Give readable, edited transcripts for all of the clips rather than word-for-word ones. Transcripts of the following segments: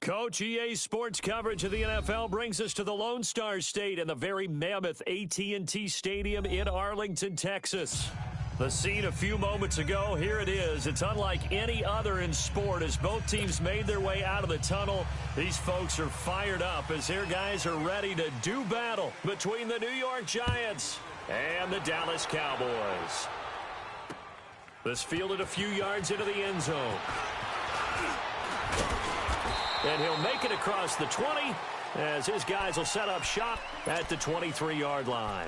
Coach, EA Sports coverage of the NFL brings us to the Lone Star State and the very mammoth AT&T Stadium in Arlington, Texas. The scene a few moments ago, here it is. It's unlike any other in sport as both teams made their way out of the tunnel. These folks are fired up as their guys are ready to do battle between the New York Giants and the Dallas Cowboys. This fielded a few yards into the end zone. And he'll make it across the 20 as his guys will set up shop at the 23-yard line.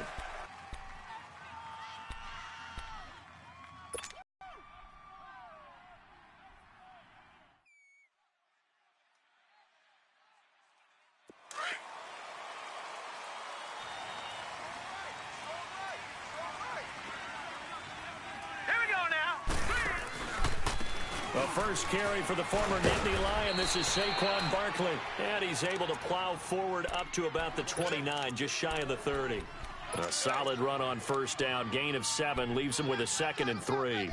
First carry for the former Nittany Lion. This is Saquon Barkley. And he's able to plow forward up to about the 29, just shy of the 30. A solid run on first down. Gain of 7 leaves him with a 2nd and 3.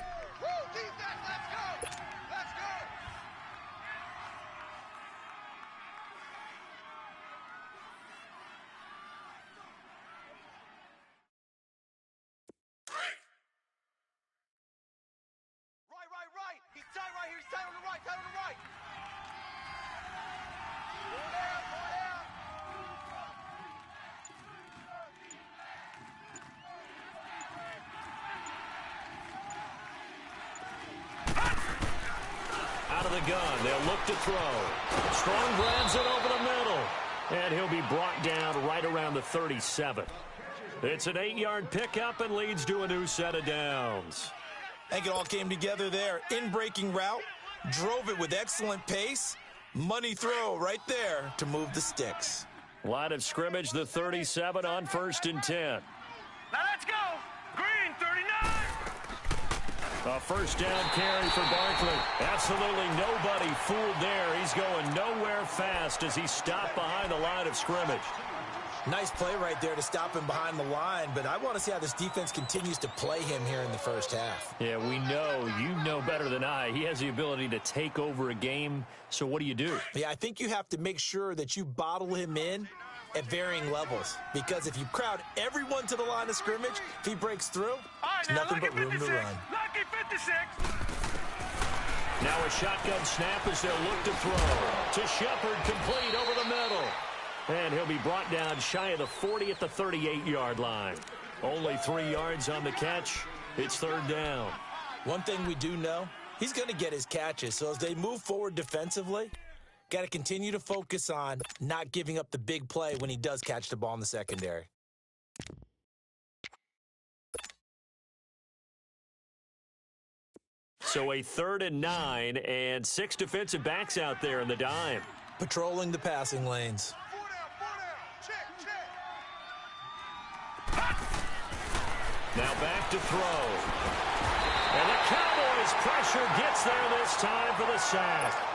Gun. They'll look to throw. Strong grabs it over the middle. And he'll be brought down right around the 37. It's an 8-yard pickup and leads to a new set of downs. I think it all came together there. In-breaking route. Drove it with excellent pace. Money throw right there to move the sticks. Line of scrimmage, the 37 on 1st and 10. Now let's go. Green, 39. A first down carry for Barkley. Absolutely nobody fooled there. He's going nowhere fast as he stopped behind the line of scrimmage. Nice play right there to stop him behind the line, but I want to see how this defense continues to play him here in the first half. Yeah, we know. You know better than I. He has the ability to take over a game, so what do you do? Yeah, I think you have to make sure that you bottle him in at varying levels. Because if you crowd everyone to the line of scrimmage, if he breaks through, there's nothing but room to run. Lucky 56. Now a shotgun snap as they'll look to throw. To Shepard, complete over the middle. And he'll be brought down shy of the 40 at the 38-yard line. Only 3 yards on the catch. It's third down. One thing we do know, he's going to get his catches. So as they move forward defensively, got to continue to focus on not giving up the big play when he does catch the ball in the secondary. So a 3rd and 9 and 6 defensive backs out there in the dime. Patrolling the passing lanes. Now back to throw. And the Cowboys' pressure gets there this time for the sack.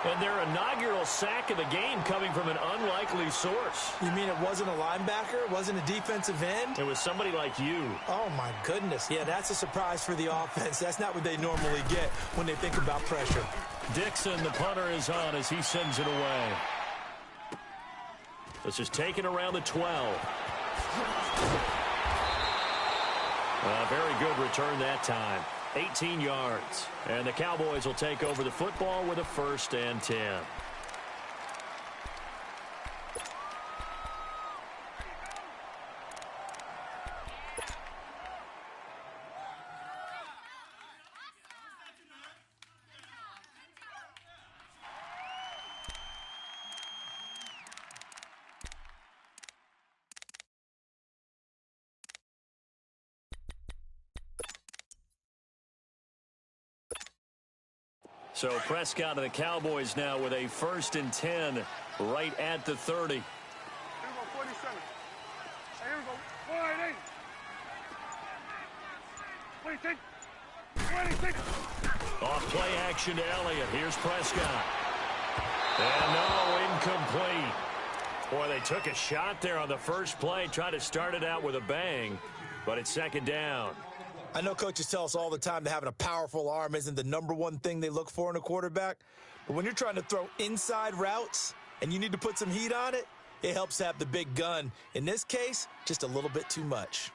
And their inaugural sack of the game coming from an unlikely source. You mean it wasn't a linebacker? It wasn't a defensive end? It was somebody like you. Oh, my goodness. Yeah, that's a surprise for the offense. That's not what they normally get when they think about pressure. Dixon, the punter, is on as he sends it away. This is taken around the 12. A very good return that time. 18 yards. And the Cowboys will take over the football with a 1st and 10. So Prescott and the Cowboys now with a 1st and 10 right at the 30. Here we go, 47. Hey, here we go. 188. 26. 26. Off play action to Elliott. Here's Prescott. And no, incomplete. Boy, they took a shot there on the first play. Tried to start it out with a bang, but it's 2nd down. I know coaches tell us all the time that having a powerful arm isn't the #1 thing they look for in a quarterback. But when you're trying to throw inside routes and you need to put some heat on it, it helps have the big gun. In this case, just a little bit too much.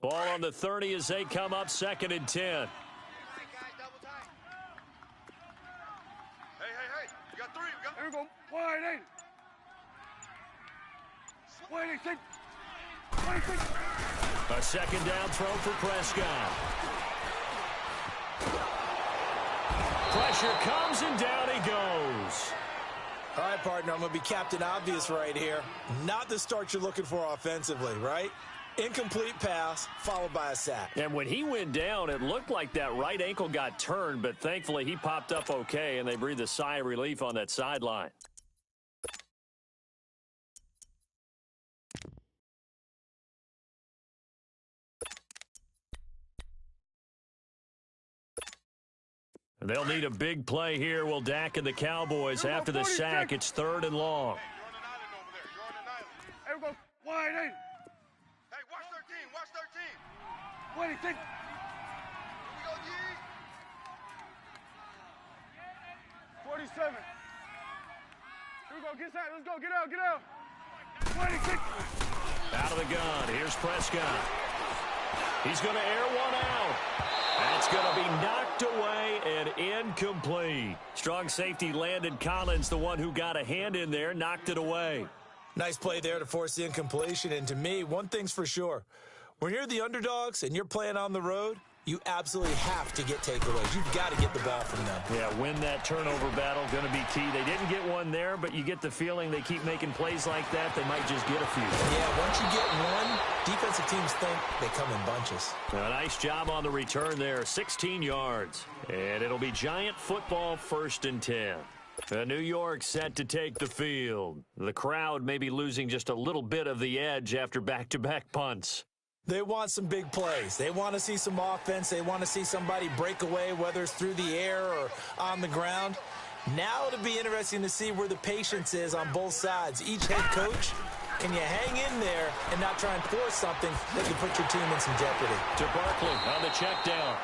Ball on the 30 as they come up 2nd and 10. Hey. You got 3. Here we go. 188. 186. 26. A 2nd down throw for Prescott. Pressure comes and down he goes. All right, partner, I'm going to be Captain Obvious right here. Not the start you're looking for offensively, right? Incomplete pass, followed by a sack. And when he went down, it looked like that right ankle got turned, but thankfully he popped up okay, and they breathed a sigh of relief on that sideline. They'll need a big play here. Will Dak and the Cowboys after the sack. It's 3rd and long. Here we go. 188. Hey, watch 13. Watch 13. 26. Here we go, G. 47. Here we go. Get inside. Let's go. Get out. Get out. 26. Out of the gun. Here's Prescott. He's going to air one out. That's going to be knocked away and incomplete. Strong safety Landon Collins, the one who got a hand in there, knocked it away. Nice play there to force the incompletion. And to me, one thing's for sure. When you're the underdogs and you're playing on the road, you absolutely have to get takeaways. You've got to get the ball from them. Yeah, win that turnover battle, going to be key. They didn't get one there, but you get the feeling they keep making plays like that, they might just get a few. Yeah, once you get one, defensive teams think they come in bunches. A nice job on the return there, 16 yards. And it'll be Giant football 1st and 10. New York set to take the field. The crowd may be losing just a little bit of the edge after back-to-back punts. They want some big plays. They want to see some offense. They want to see somebody break away, whether it's through the air or on the ground. Now it'll be interesting to see where the patience is on both sides. Each head coach, can you hang in there and not try and force something that can put your team in some jeopardy? To Barkley on the check down.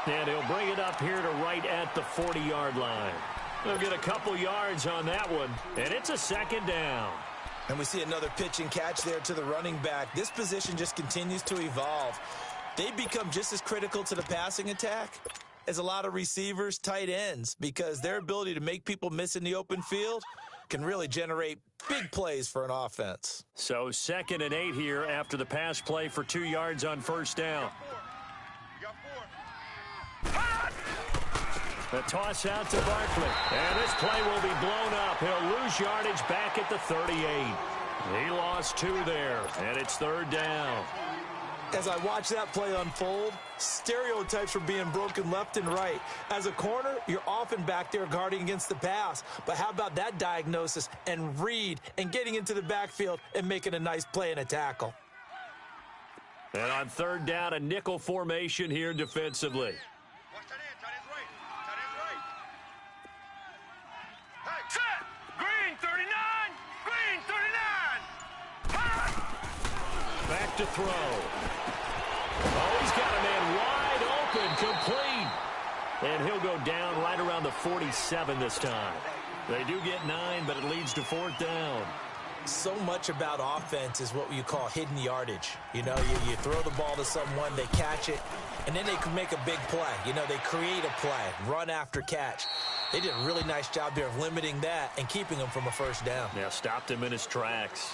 And he'll bring it up here to right at the 40-yard line. They'll get a couple yards on that one, and it's a second down. And we see another pitch and catch there to the running back. This position just continues to evolve. They become just as critical to the passing attack as a lot of receivers, tight ends, because their ability to make people miss in the open field can really generate big plays for an offense. So 2nd and 8 here after the pass play for 2 yards on first down. The toss out to Barkley. And this play will be blown up. He'll lose yardage back at the 38. He lost 2 there, and it's 3rd down. As I watch that play unfold, stereotypes are being broken left and right. As a corner, you're often back there guarding against the pass. But how about that diagnosis and read and getting into the backfield and making a nice play and a tackle? And on 3rd down, a nickel formation here defensively. Watch that end, tight end's right. Tight end's right. Hey, set! Green 39! Green 39! Back to throw. Oh, he's got a man wide open, complete. And he'll go down right around the 47 this time. They do get 9, but it leads to 4th down. So much about offense is what you call hidden yardage. You know, you throw the ball to someone, they catch it, and then they can make a big play. You know, they create a play, run after catch. They did a really nice job there of limiting that and keeping him from a first down. Yeah, stopped him in his tracks.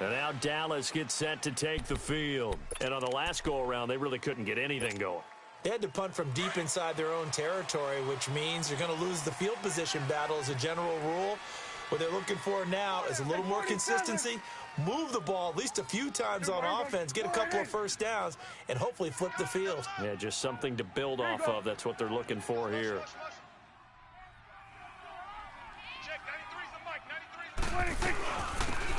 And now Dallas gets set to take the field. And on the last go-around, they really couldn't get anything going. They had to punt from deep inside their own territory, which means you're going to lose the field position battle as a general rule. What they're looking for now is a little more consistency, move the ball at least a few times on offense, get a couple of first downs, and hopefully flip the field. Yeah, just something to build off of. That's what they're looking for here.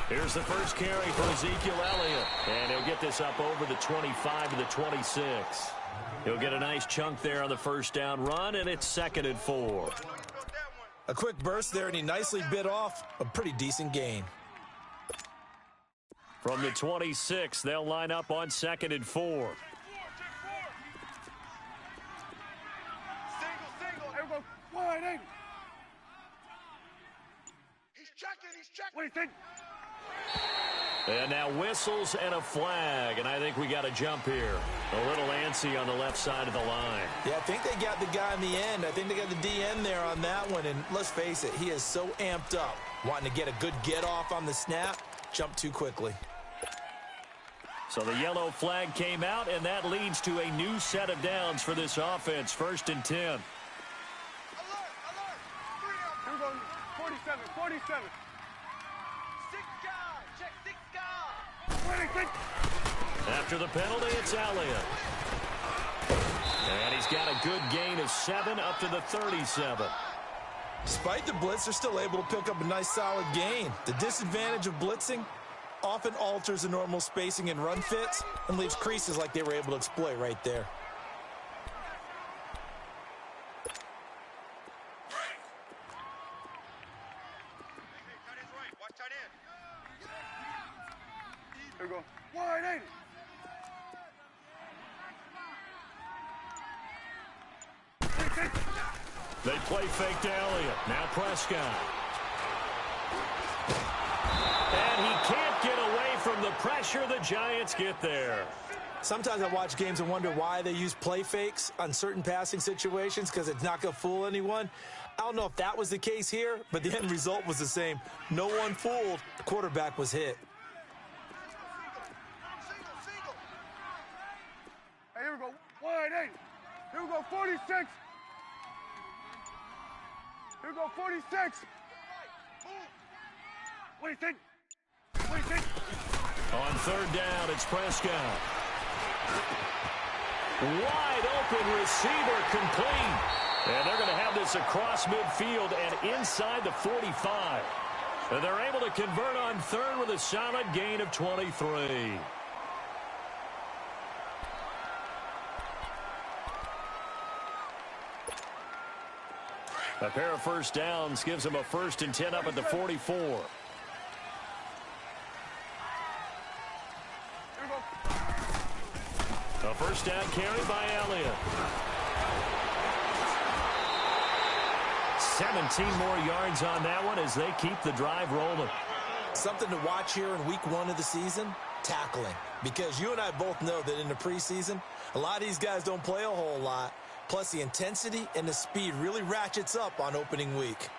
Here's the first carry for Ezekiel Elliott. And he'll get this up over the 25 to the 26. He'll get a nice chunk there on the first down run, and it's 2nd and 4. A quick burst there, and he nicely bit off a pretty decent gain. From the 26, they'll line up on 2nd and 4. Single. Everyone, wide in. He's checking. What do you think? And now whistles and a flag, and I think we got a jump here. A little antsy on the left side of the line. Yeah, I think they got the guy in the end. I think they got the DN there on that one, and let's face it, he is so amped up, wanting to get a good get off on the snap, jump too quickly. So the yellow flag came out, and that leads to a new set of downs for this offense. 1st and 10. Alert! Here we go. 47. After the penalty, it's Elliott. And he's got a good gain of 7 up to the 37. Despite the blitz, they're still able to pick up a nice solid gain. The disadvantage of blitzing often alters the normal spacing and run fits and leaves creases like they were able to exploit right there. Here we go. Wide in. They play fake to Elliott. Now Prescott. And he can't get away from the pressure. The Giants get there. Sometimes I watch games and wonder why they use play fakes on certain passing situations because it's not going to fool anyone. I don't know if that was the case here, but the end result was the same. No one fooled. The quarterback was hit. Hey, here we go. Wide in. Here we go. 46. Here we go. 46. What do you think? On 3rd down, it's Prescott. Wide open receiver, complete. And they're going to have this across midfield and inside the 45. And they're able to convert on 3rd with a solid gain of 23. A pair of first downs gives them a 1st and 10 up at the 44. A first down carry by Elliott. 17 more yards on that one as they keep the drive rolling. Something to watch here in week 1 of the season, tackling. Because you and I both know that in the preseason, a lot of these guys don't play a whole lot. Plus, the intensity and the speed really ratchets up on opening week.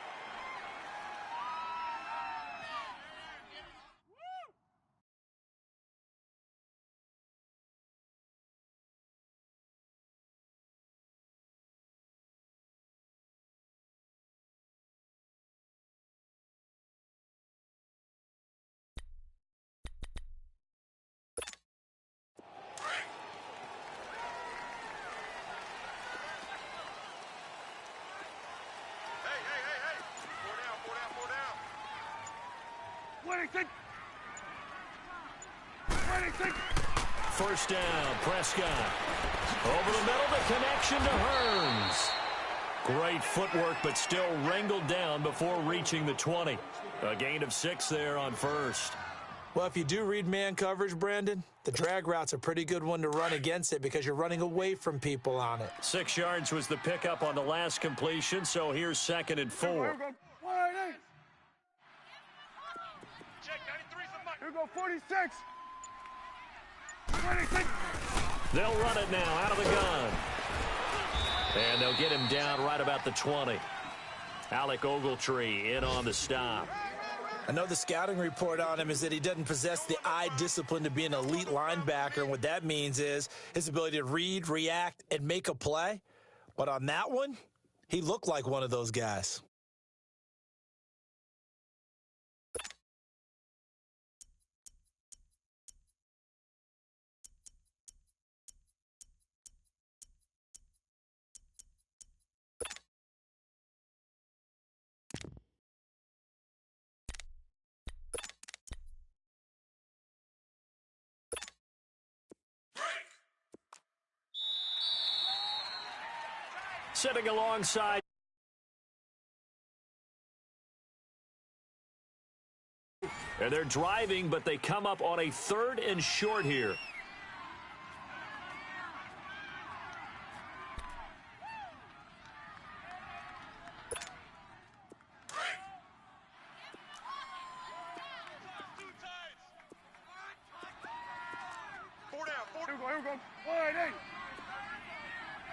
First down, Prescott. Over the middle, the connection to Hearns. Great footwork, but still wrangled down before reaching the 20. A gain of 6 there on first. Well, if you do read man coverage, Brandon, the drag route's a pretty good one to run against it because you're running away from people on it. 6 yards was the pickup on the last completion, so here's 2nd and 4. Here we go, 46. 26. They'll run it now out of the gun. And they'll get him down right about the 20. Alec Ogletree in on the stop. I know the scouting report on him is that he doesn't possess the eye discipline to be an elite linebacker, and what that means is his ability to read, react, and make a play. But on that one, he looked like one of those guys. Sitting alongside. And they're driving, but they come up on a 3rd and short here. Here we go. 1-8.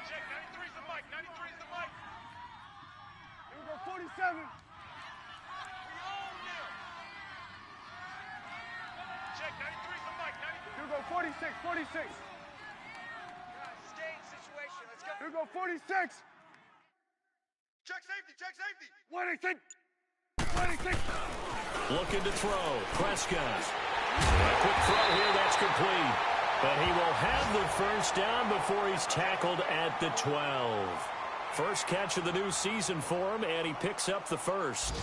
Check, 93's the mic, 93's the mic. Here we go, 47. We own them. Check, 93's the mic, 93. Here we go, 46, 46. Guys, stage situation, let's go. Here we go, 46. Check safety. 1-8. 1-8. Looking to throw. Prescott. A quick throw here, that's complete. But he will have the first down before he's tackled at the 12. First catch of the new season for him, and he picks up the first.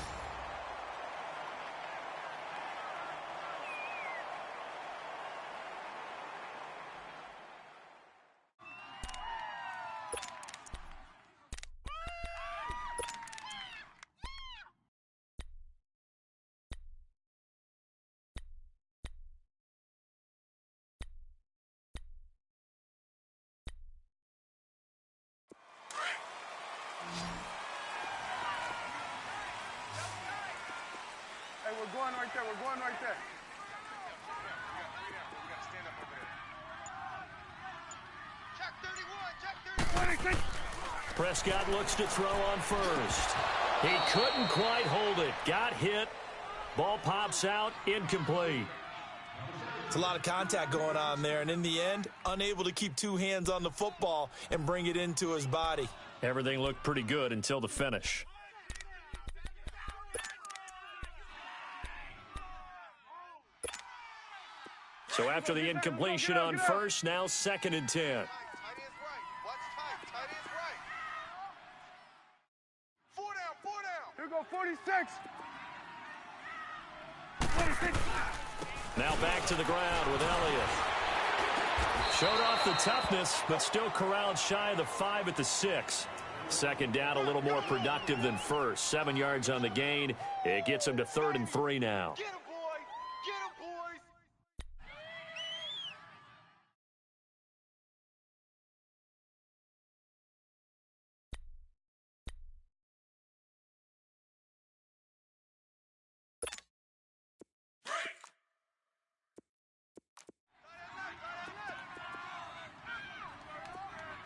Hey, we're going right there. We're going right there. We got to stand up over there. Check 31, check 31. 1-8. Prescott looks to throw on first. He couldn't quite hold it. Got hit. Ball pops out. Incomplete. It's a lot of contact going on there, and in the end, unable to keep 2 hands on the football and bring it into his body. Everything looked pretty good until the finish. So after the incompletion on first, now 2nd and 10. Tight end's right. Watch tight. Tight end's right. 4 down. Here we go, 46. 46. Now back to the ground with Elliott. Showed off the toughness, but still corralled shy of the 5 at the 6. Second down, a little more productive than first. 7 yards on the gain. It gets him to 3rd and 3 now. Get him, boys! Get him, boys!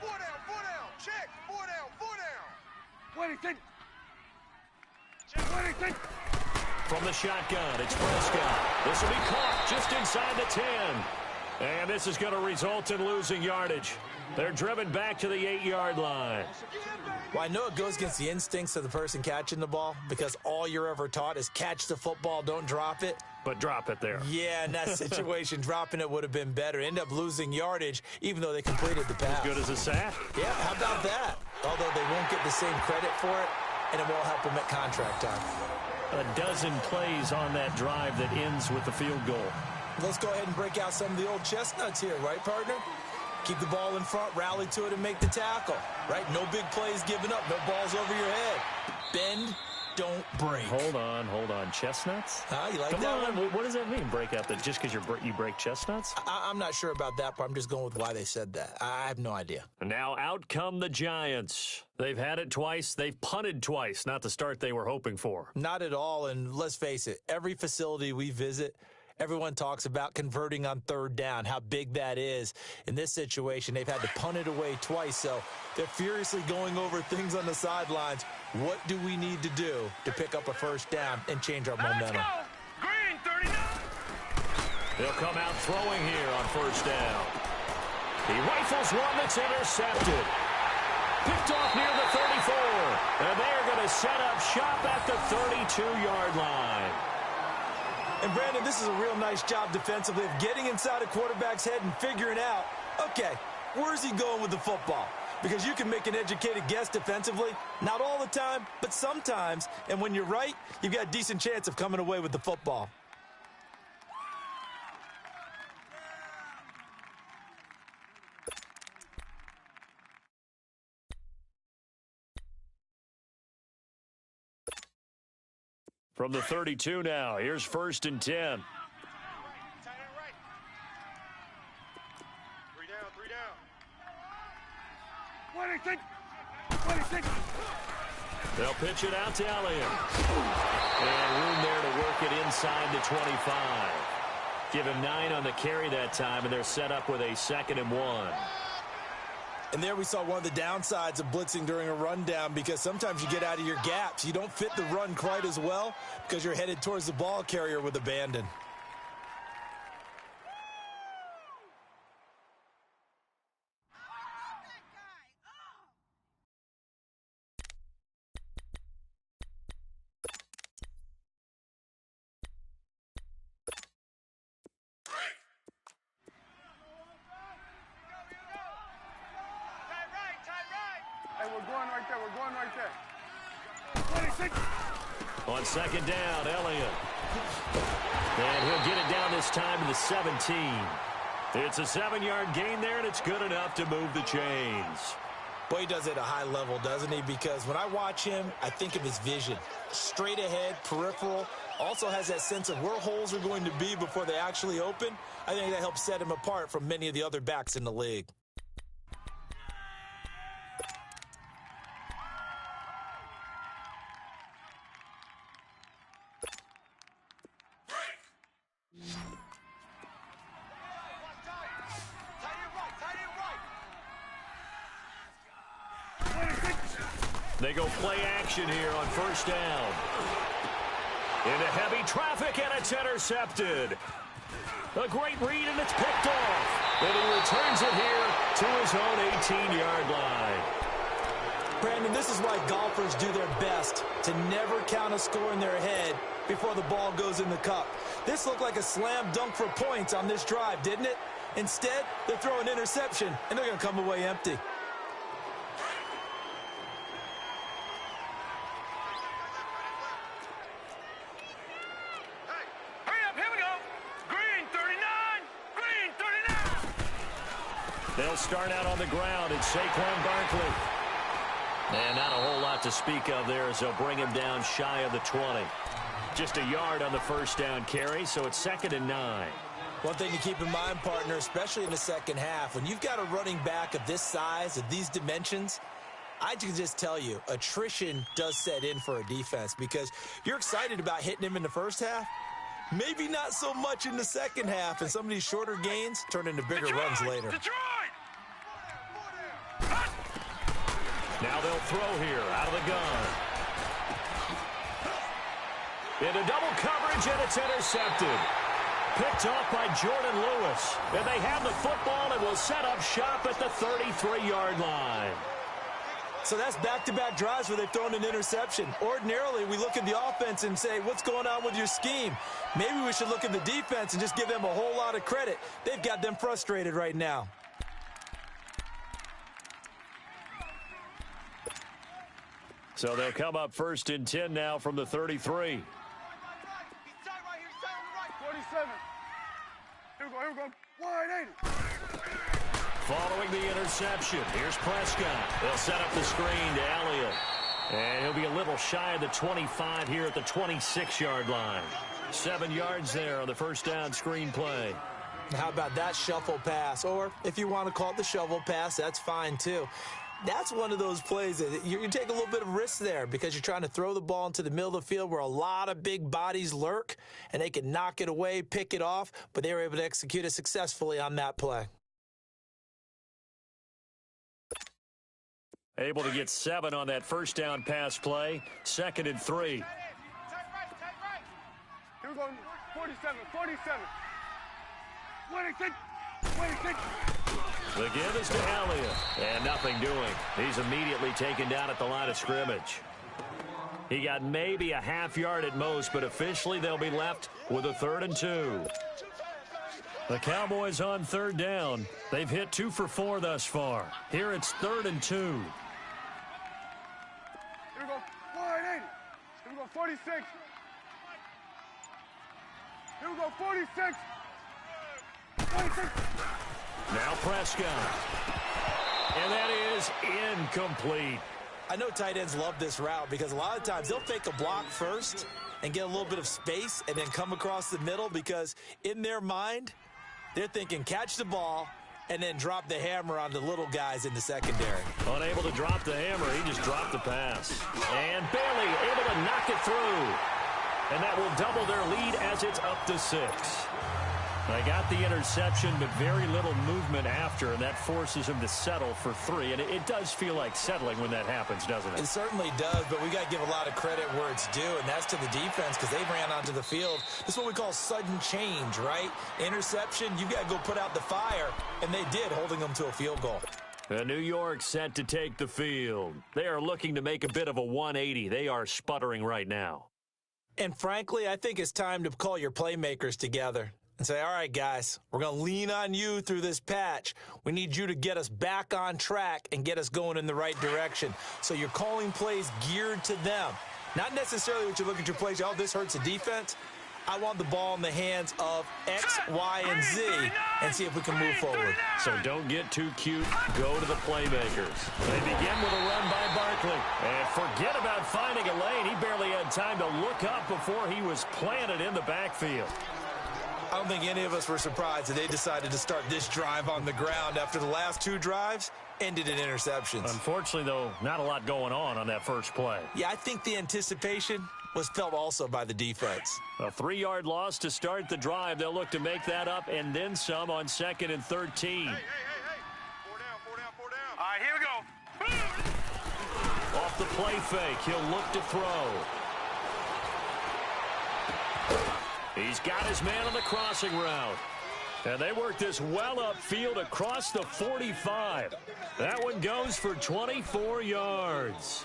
Four down, check, four down. Wellington! Wellington! From the shotgun, it's Prescott. This will be caught just inside the 10. And this is going to result in losing yardage. They're driven back to the 8-yard line. Well, I know it goes against the instincts of the person catching the ball because all you're ever taught is catch the football, don't drop it. But drop it there. Yeah, in that situation, dropping it would have been better. End up losing yardage, even though they completed the pass. As good as a sack. Yeah, how about that? Although they won't get the same credit for it, and it won't help them at contract time. A dozen plays on that drive that ends with the field goal. Let's go ahead and break out some of the old chestnuts here, right, partner? Keep the ball in front, rally to it, and make the tackle, right? No big plays given up, no balls over your head. Bend, don't break. Hold on. Chestnuts? You like Come that on. one? What does that mean, break out? That just because you break chestnuts? I'm not sure about that part. I'm just going with why they said that. I have no idea. And now out come the Giants. They've had it twice. They've punted twice. Not the start they were hoping for. Not at all, and let's face it, every facility we visit, everyone talks about converting on 3rd down, how big that is. In this situation, they've had to punt it away twice, so they're furiously going over things on the sidelines. What do we need to do to pick up a 1st down and change our momentum? Let's go! Green, 39! They'll come out throwing here on 1st down. He rifles one that's intercepted. Picked off near the 34. And they're going to set up shop at the 32-yard line. And, Brandon, this is a real nice job defensively of getting inside a quarterback's head and figuring out, okay, where's he going with the football? Because you can make an educated guess defensively, not all the time, but sometimes. And when you're right, you've got a decent chance of coming away with the football. From the 32 now, here's 1st and 10. Tight end right. 3 down. Wellington! They'll pitch it out to Elliott. And room there to work it inside the 25. Give him 9 on the carry that time, and they're set up with a 2nd and 1. And there we saw one of the downsides of blitzing during a rundown because sometimes you get out of your gaps. You don't fit the run quite as well because you're headed towards the ball carrier with abandon. We're going right there. 26. On 2nd down, Elliott. And he'll get it down this time to the 17. It's a 7-yard gain there, and it's good enough to move the chains. Boy, he does it at a high level, doesn't he? Because when I watch him, I think of his vision. Straight ahead, peripheral. Also has that sense of where holes are going to be before they actually open. I think that helps set him apart from many of the other backs in the league. They go play action here on 1st down. Into heavy traffic, and it's intercepted. A great read, and it's picked off. And he returns it here to his own 18-yard line. Brandon, this is why golfers do their best to never count a score in their head before the ball goes in the cup. This looked like a slam dunk for points on this drive, didn't it? Instead, they throw an interception, and they're going to come away empty. They'll start out on the ground. It's Saquon Barkley. And not a whole lot to speak of there as they'll bring him down shy of the 20. Just a yard on the first down carry, so it's 2nd and 9. One thing to keep in mind, partner, especially in the second half, when you've got a running back of this size, of these dimensions, I can just tell you, attrition does set in for a defense because you're excited about hitting him in the first half. Maybe not so much in the second half, and some of these shorter gains turn into bigger runs later. Now they'll throw here out of the gun. Into double coverage, and it's intercepted. Picked off by Jordan Lewis. And they have the football and will set up shop at the 33-yard line. So that's back-to-back drives where they've thrown an interception. Ordinarily, we look at the offense and say, what's going on with your scheme? Maybe we should look at the defense and just give them a whole lot of credit. They've got them frustrated right now. So they'll come up 1st and 10 now from the 33. 47. Here we go. Wide 80. Following the interception, here's Prescott. They'll set up the screen to Elliott. And he'll be a little shy of the 25 here at the 26-yard line. 7 yards there on the first down screen play. How about that shuffle pass? Or if you want to call it the shovel pass, that's fine too. That's one of those plays that you take a little bit of risk there because you're trying to throw the ball into the middle of the field where a lot of big bodies lurk, and they can knock it away, pick it off, but they were able to execute it successfully on that play. Able to get 7 on that first down pass play. 2nd and 3. Here we go. 47. 26. The give is to Elliott, and nothing doing. He's immediately taken down at the line of scrimmage. He got maybe a half yard at most, but officially they'll be left with a 3rd and 2. The Cowboys on 3rd down. They've hit 2 for 4 thus far. Here it's 3rd and 2. Here we go. Wide 80. Here we go. 46. Here we go. 46. 46. Now Prescott. And that is incomplete. I know tight ends love this route because a lot of times they'll fake a block first and get a little bit of space and then come across the middle because in their mind, they're thinking catch the ball and then drop the hammer on the little guys in the secondary. Unable to drop the hammer, he just dropped the pass. And Bailey able to knock it through. And that will double their lead as it's up to 6. They got the interception, but very little movement after, and that forces him to settle for 3. And it does feel like settling when that happens, doesn't it? It certainly does, but we got to give a lot of credit where it's due, and that's to the defense because they ran onto the field. This is what we call sudden change, right? Interception, you got to go put out the fire, and they did, holding them to a field goal. New York set to take the field. They are looking to make a bit of a 180. They are sputtering right now. And frankly, I think it's time to call your playmakers together and say, all right, guys, we're going to lean on you through this patch. We need you to get us back on track and get us going in the right direction. So you're calling plays geared to them. Not necessarily what you look at your plays, oh, this hurts the defense. I want the ball in the hands of X, Y, and Z and see if we can move forward. So don't get too cute. Go to the playmakers. They begin with a run by Barkley. And forget about finding a lane. He barely had time to look up before he was planted in the backfield. I don't think any of us were surprised that they decided to start this drive on the ground after the last 2 drives ended in interceptions. Unfortunately, though, not a lot going on that first play. Yeah, I think the anticipation was felt also by the defense. A 3-yard loss to start the drive. They'll look to make that up and then some on 2nd and 13. Hey. 4 down. All right, here we go. Off the play fake, he'll look to throw. He's got his man on the crossing route. And they work this well upfield across the 45. That one goes for 24 yards.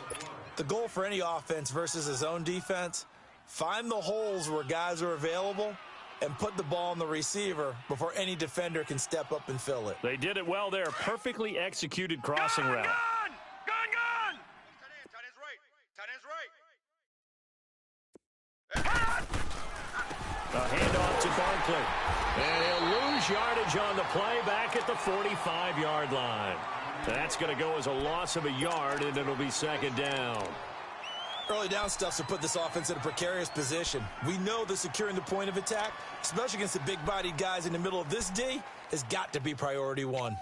The goal for any offense versus his own defense, find the holes where guys are available and put the ball on the receiver before any defender can step up and fill it. They did it well there. Perfectly executed crossing route. Gun! Tight end's right. A handoff to Barkley. And he'll lose yardage on the play back at the 45-yard line. That's going to go as a loss of a yard, and it'll be second down. Early down stuff's to put this offense in a precarious position. We know that securing the point of attack, especially against the big-bodied guys in the middle of this D, has got to be priority one.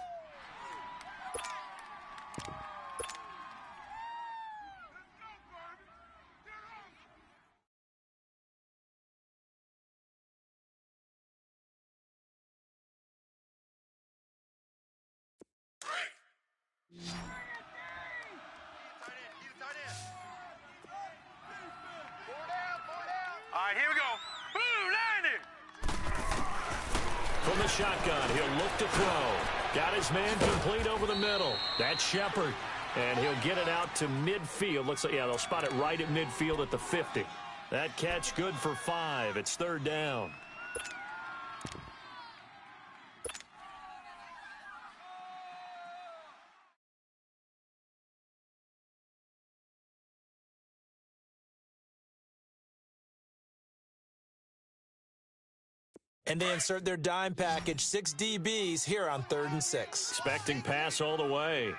All right, here we go. Boom, landed. From the shotgun, he'll look to throw. Got his man complete over the middle. That's Shepard. And he'll get it out to midfield. Looks like, yeah, they'll spot it right at midfield at the 50. That catch good for 5. It's third down. And they insert their dime package, 6 DBs here on 3rd and 6. Expecting pass all the way.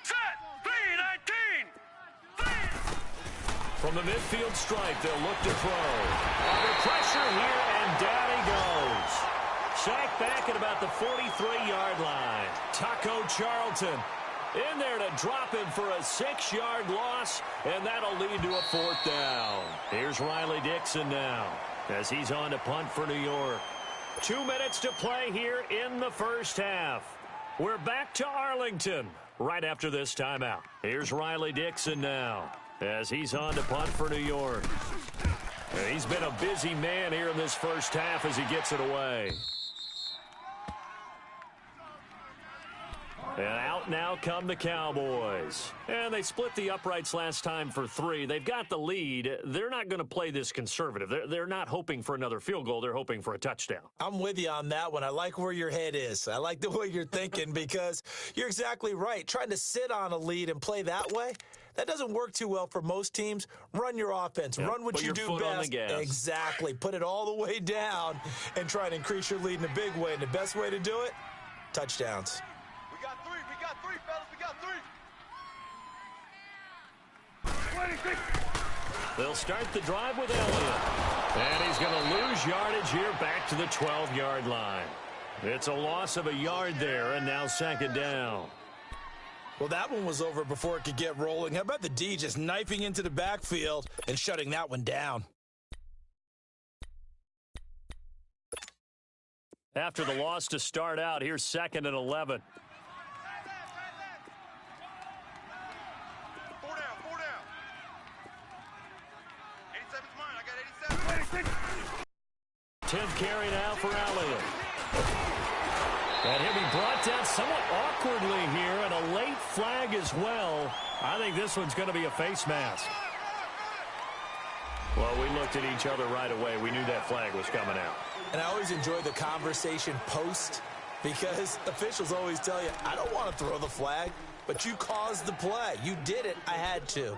Set. 3-19. From the midfield stripe, they'll look to throw. Under pressure here, and down he goes. Sacked back at about the 43-yard line. Taco Charlton in there to drop him for a 6-yard loss, and that'll lead to a 4th down. Here's Riley Dixon now, as he's on to punt for New York. 2 minutes to play here in the first half. We're back to Arlington right after this timeout. Here's Riley Dixon now, as he's on to punt for New York. And he's been a busy man here in this first half as he gets it away. And out now come the Cowboys. And they split the uprights last time for 3. They've got the lead. They're not going to play this conservative. They're not hoping for another field goal. They're hoping for a touchdown. I'm with you on that one. I like where your head is. I like the way you're thinking because you're exactly right. Trying to sit on a lead and play that way, that doesn't work too well for most teams. Run your offense. Yep. Run what you do Put your foot on best. the gas. Exactly. Put it all the way down and try to increase your lead in a big way. And the best way to do it, touchdowns. We got 3, fellas. We got 3. They'll start the drive with Elliott. And he's going to lose yardage here back to the 12-yard line. It's a loss of a yard there, and now second down. Well, that one was over before it could get rolling. How about the D just knifing into the backfield and shutting that one down? After the loss to start out, here's 2nd and 11. 4 down. 87's mine. I got 87. 10th carry now for Elliott. And he'll be brought down somewhat awkwardly here, and a late flag as well. I think this one's going to be a face mask. Well, we looked at each other right away. We knew that flag was coming out. And I always enjoy the conversation post because officials always tell you, I don't want to throw the flag, but you caused the play. You did it. I had to.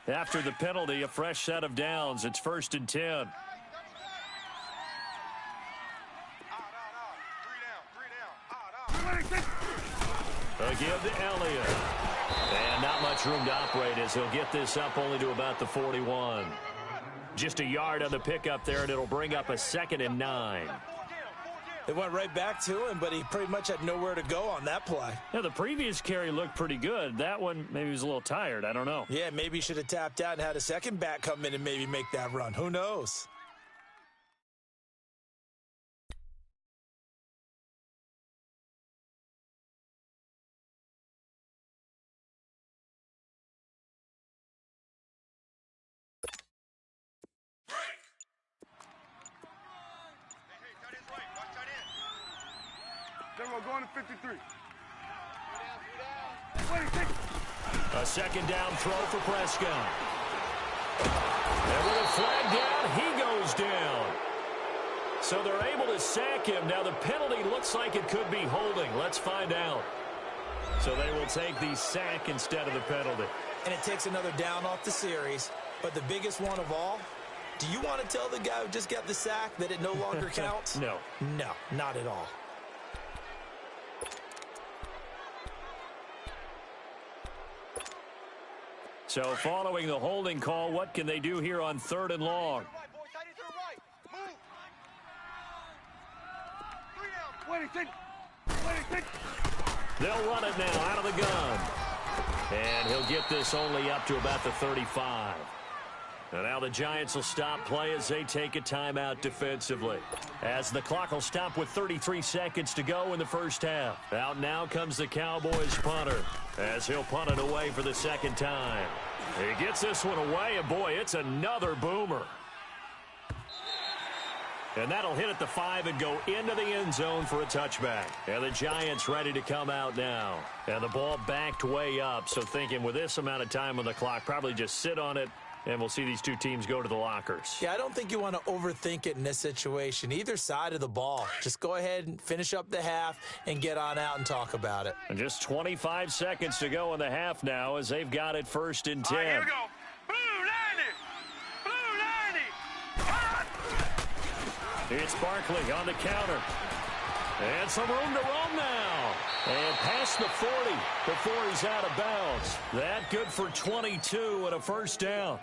After the penalty, a fresh set of downs. It's 1st and 10. Again to Elliott. And not much room to operate as he'll get this up only to about the 41. Just a yard on the pickup there, and it'll bring up a 2nd and 9. They went right back to him, but he pretty much had nowhere to go on that play. Yeah, the previous carry looked pretty good. That one, maybe he was a little tired. I don't know. Yeah, maybe he should have tapped out and had a second back come in and maybe make that run. Who knows? Then we're going to 53. A 2nd down throw for Prescott. And with a flag down, he goes down. So they're able to sack him. Now the penalty looks like it could be holding. Let's find out. So they will take the sack instead of the penalty. And it takes another down off the series. But the biggest one of all, Do you want to tell the guy who just got the sack that it no longer counts? No. No, not at all. So following the holding call, what can they do here on 3rd and long? They'll run it now out of the gun. And he'll get this only up to about the 35. And now the Giants will stop play as they take a timeout defensively. As the clock will stop with 33 seconds to go in the first half. Out now comes the Cowboys punter as he'll punt it away for the second time. He gets this one away, and boy, it's another boomer. And that'll hit at the 5 and go into the end zone for a touchback. And the Giants ready to come out now. And the ball backed way up, so thinking with this amount of time on the clock, probably just sit on it, and we'll see these two teams go to the lockers. Yeah, I don't think you want to overthink it in this situation. Either side of the ball. Just go ahead and finish up the half and get on out and talk about it. And just 25 seconds to go in the half now as they've got it 1st and 10. All right, here we go. It's Barkley on the counter. And some room to roam now. And past the 40 before he's out of bounds. That good for 22 and a first down.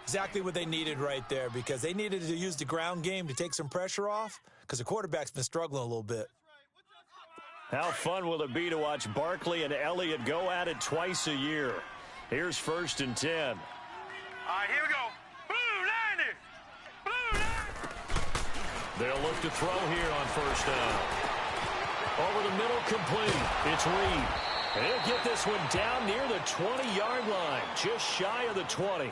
Exactly what they needed right there, because they needed to use the ground game to take some pressure off, because the quarterback's been struggling a little bit. How fun will it be to watch Barkley and Elliott go at it twice a year? Here's 1st and 10. All right, here we go. They'll look to throw here on 1st down. Over the middle, complete. It's Reed. And he'll get this one down near the 20-yard line, just shy of the 20.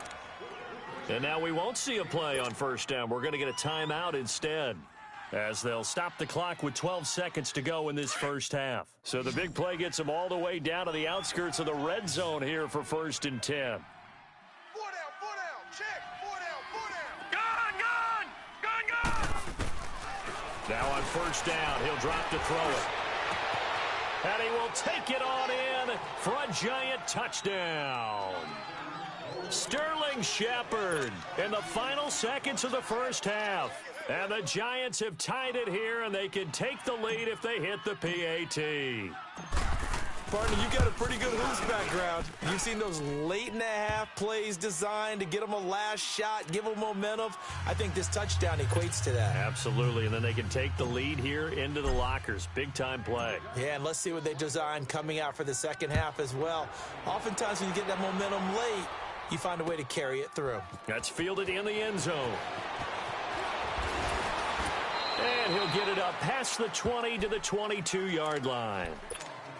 And now we won't see a play on 1st down. We're going to get a timeout instead, as they'll stop the clock with 12 seconds to go in this first half. So the big play gets them all the way down to the outskirts of the red zone here for 1st and 10. 4 down, check. 4 down. Gun. Now on 1st down, he'll drop to throw it. And he will take it on in for a Giant touchdown. Sterling Shepard in the final seconds of the first half. And the Giants have tied it here, and they can take the lead if they hit the PAT. Partner, you got a pretty good hoops background. You've seen those late-in-the-half plays designed to get them a last shot, give them momentum. I think this touchdown equates to that. Absolutely, and then they can take the lead here into the lockers. Big-time play. Yeah, and let's see what they design coming out for the second half as well. Oftentimes when you get that momentum late, you find a way to carry it through. That's fielded in the end zone. And he'll get it up past the 20 to the 22-yard line.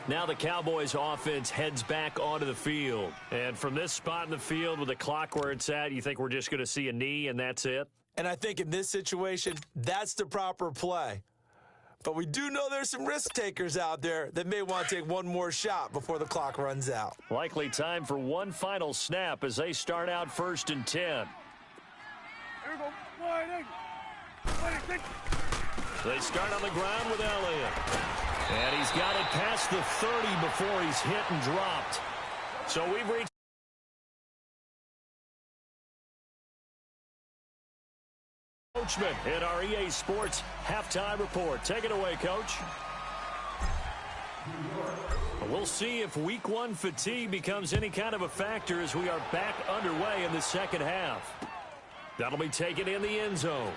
Now the Cowboys offense heads back onto the field. And from this spot in the field with the clock where it's at, you think we're just going to see a knee and that's it? And I think in this situation, that's the proper play. But we do know there's some risk takers out there that may want to take one more shot before the clock runs out. Likely time for one final snap as they start out 1st and 10. Here we go. They start on the ground with Elliott. And he's got it past the 30 before he's hit and dropped. So we've reached Coachman in our EA Sports halftime report. Take it away, Coach. We'll see if week 1 fatigue becomes any kind of a factor as we are back underway in the second half. That'll be taken in the end zone.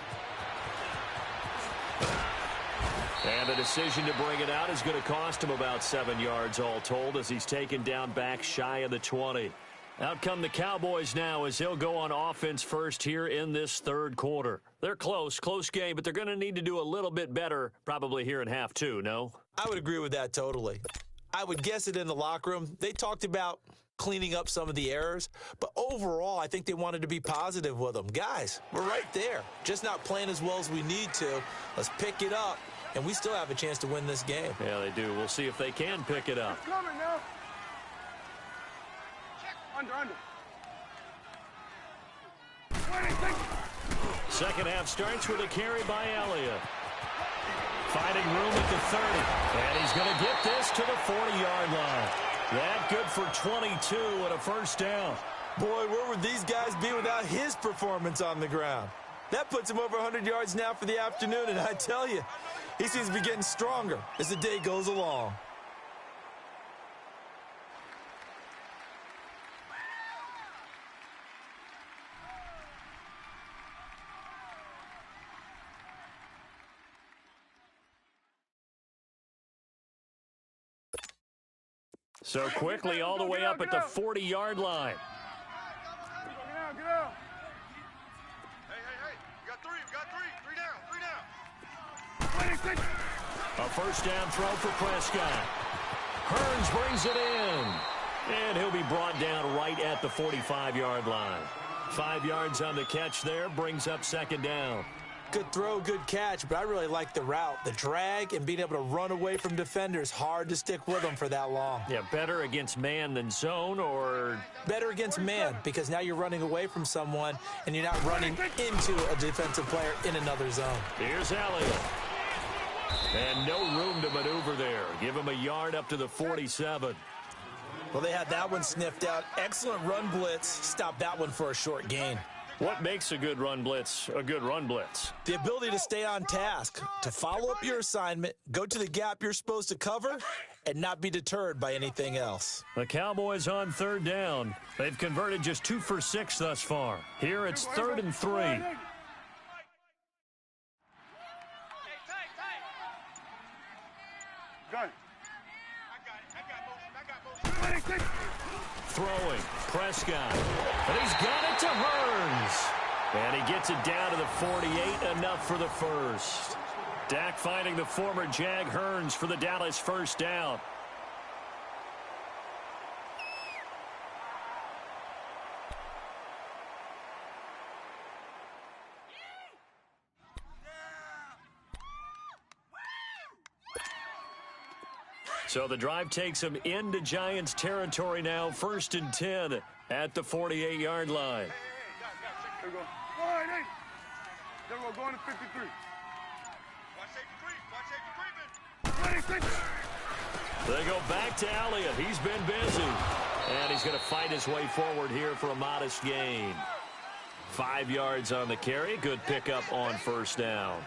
And the decision to bring it out is going to cost him about 7 yards all told as he's taken down back shy of the 20. Out come the Cowboys now as he'll go on offense first here in this third quarter. They're close game, but they're going to need to do a little bit better probably here in half 2, no? I would agree with that totally. I would guess it in the locker room. They talked about cleaning up some of the errors, but overall, I think they wanted to be positive with them. Guys, we're right there. Just not playing as well as we need to. Let's pick it up. And we still have a chance to win this game. Yeah, they do. We'll see if they can pick it up. It's coming now. Check. Under. Second half starts with a carry by Elliott. Finding room at the 30. And he's going to get this to the 40-yard line. That good for 22 and a first down. Boy, where would these guys be without his performance on the ground? That puts him over 100 yards now for the afternoon, and I tell you, he seems to be getting stronger as the day goes along. So quickly all the way up at the 40-yard line. Get out. Hey. You got three. Three down. 26. A first down throw for Prescott. Hearns brings it in. And he'll be brought down right at the 45-yard line. 5 yards on the catch there, brings up second down. Good throw, good catch, but I really like the route. The drag and being able to run away from defenders, hard to stick with them for that long. Yeah, better against man than zone, or better against man, because now you're running away from someone and you're not running into a defensive player in another zone. Here's Elliott. And no room to maneuver there. Give him a yard up to the 47. Well, they had that one sniffed out. Excellent run blitz. Stop that one for a short gain. What makes a good run blitz a good run blitz? The ability to stay on task, to follow up your assignment, go to the gap you're supposed to cover, and not be deterred by anything else. The Cowboys on third down. They've converted just 2 for 6 thus far. Here it's 3rd and 3. Gun. Throwing, Prescott. And he's got it to Hearns. And he gets it down to the 48, enough for the first. Dak finding the former Jag Hearns for the Dallas first down. So the drive takes him into Giants territory now, 1st and 10 at the 48-yard line. There we go. All right, there we go. Going to 53. Watch safety creep. 26. They go back to Elliott. He's been busy. And he's going to fight his way forward here for a modest gain. 5 yards on the carry. Good pickup on first down.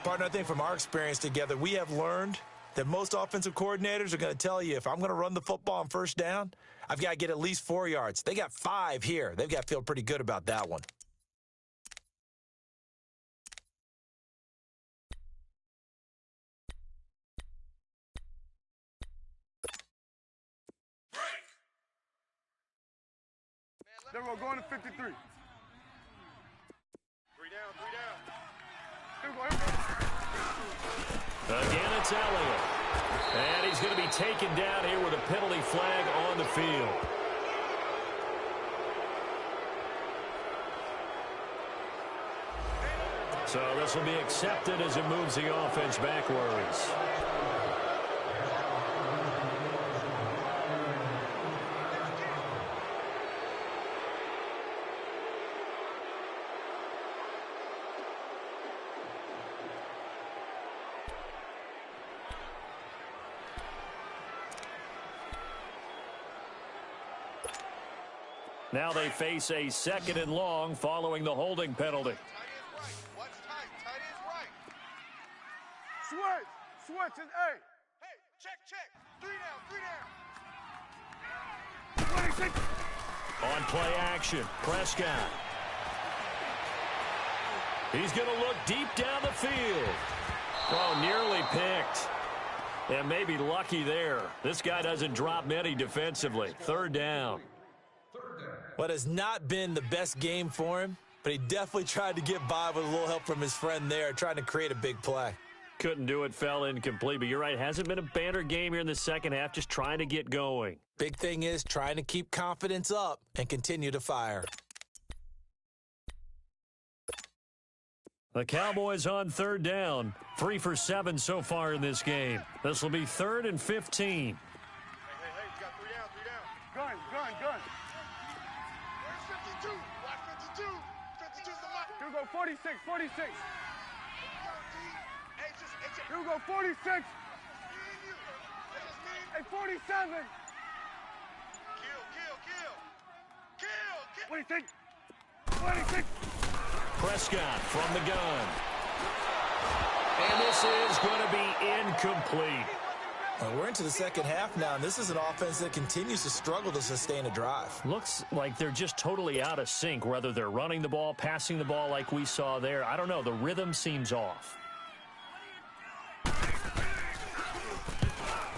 Partner, I think from our experience together, we have learned that most offensive coordinators are going to tell you, if I'm going to run the football on first down, I've got to get at least 4 yards. They got 5 here. They've got to feel pretty good about that one. There we go. Going to 53. 3 down. Here we go. Again, it's Elliott. And he's going to be taken down here with a penalty flag on the field. So this will be accepted as it moves the offense backwards. Now they face a 2nd and long following the holding penalty. Tight is right. Watch tight. Tight is right. Switch is A. Hey, check. 3 down. 26. On play action, Prescott. He's going to look deep down the field. Oh, nearly picked. And maybe lucky there. This guy doesn't drop many defensively. 3rd down. What has not been the best game for him, but he definitely tried to get by with a little help from his friend there, trying to create a big play. Couldn't do it, fell incomplete, but you're right. Hasn't been a banner game here in the second half, just trying to get going. Big thing is trying to keep confidence up and continue to fire. The Cowboys on 3rd down. 3 for 7 so far in this game. This will be 3rd and 15. Hey, you got 3 down. Gun. Where's 52? Watch 52. 52's the mark. Here we go. 46. Hey, just Here we go. 46. me and you. That's just me. Hey, 47. Kill. 26. Prescott from the gun. And this is going to be incomplete. We're into the second half now, and this is an offense that continues to struggle to sustain a drive. Looks like they're just totally out of sync, whether they're running the ball, passing the ball like we saw there. I don't know. The rhythm seems off.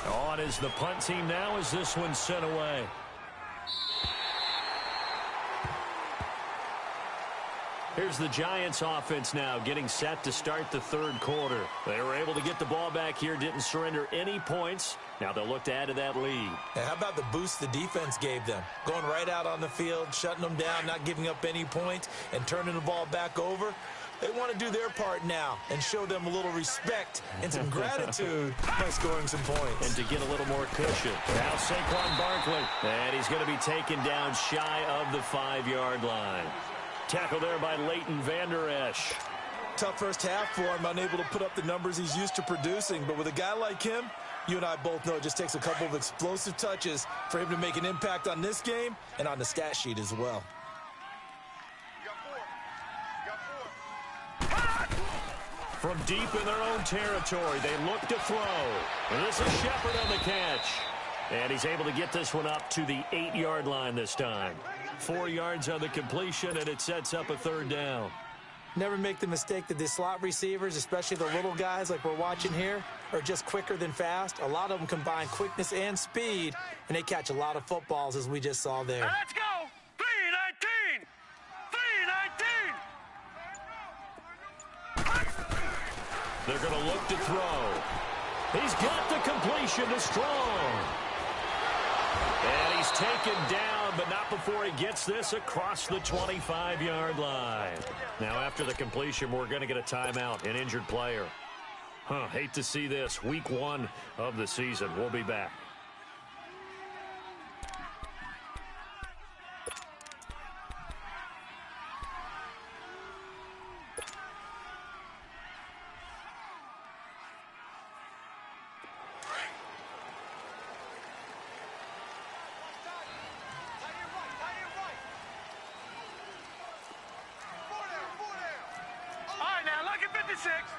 On is the punt team now as this one's sent away. Here's the Giants offense now getting set to start the third quarter. They were able to get the ball back here, didn't surrender any points. Now they'll look to add to that lead. And how about the boost the defense gave them? Going right out on the field, shutting them down, not giving up any points, and turning the ball back over. They want to do their part now and show them a little respect and some gratitude by scoring some points. And to get a little more cushion. Now Saquon Barkley. And he's going to be taken down shy of the 5-yard line. Tackle there by Leighton Vander Esch. Tough first half for him, unable to put up the numbers he's used to producing. But with a guy like him, you and I both know it just takes a couple of explosive touches for him to make an impact on this game and on the stat sheet as well. From deep in their own territory, they look to throw. And this is Shepard on the catch. And he's able to get this one up to the 8-yard line this time. 4 yards on the completion, and it sets up a third down. Never make the mistake that the slot receivers, especially the little guys like we're watching here, are just quicker than fast. A lot of them combine quickness and speed, and they catch a lot of footballs, as we just saw there. Let's go! 319! 319! They're going to look to throw. He's got the completion to Strong. And he's taken down, but not before he gets this across the 25-yard line. Now, after the completion, we're going to get a timeout, an injured player. Hate to see this. Week 1 of the season. We'll be back.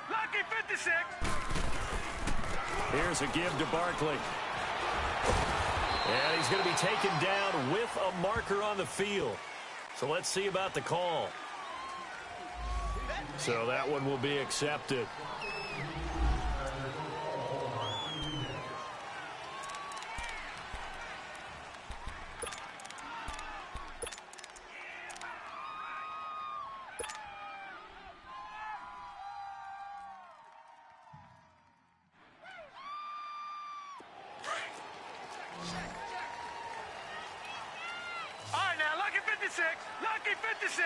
Lucky 56. Here's a give to Barkley. And he's going to be taken down with a marker on the field. So let's see about the call. So that one will be accepted. Lucky 56.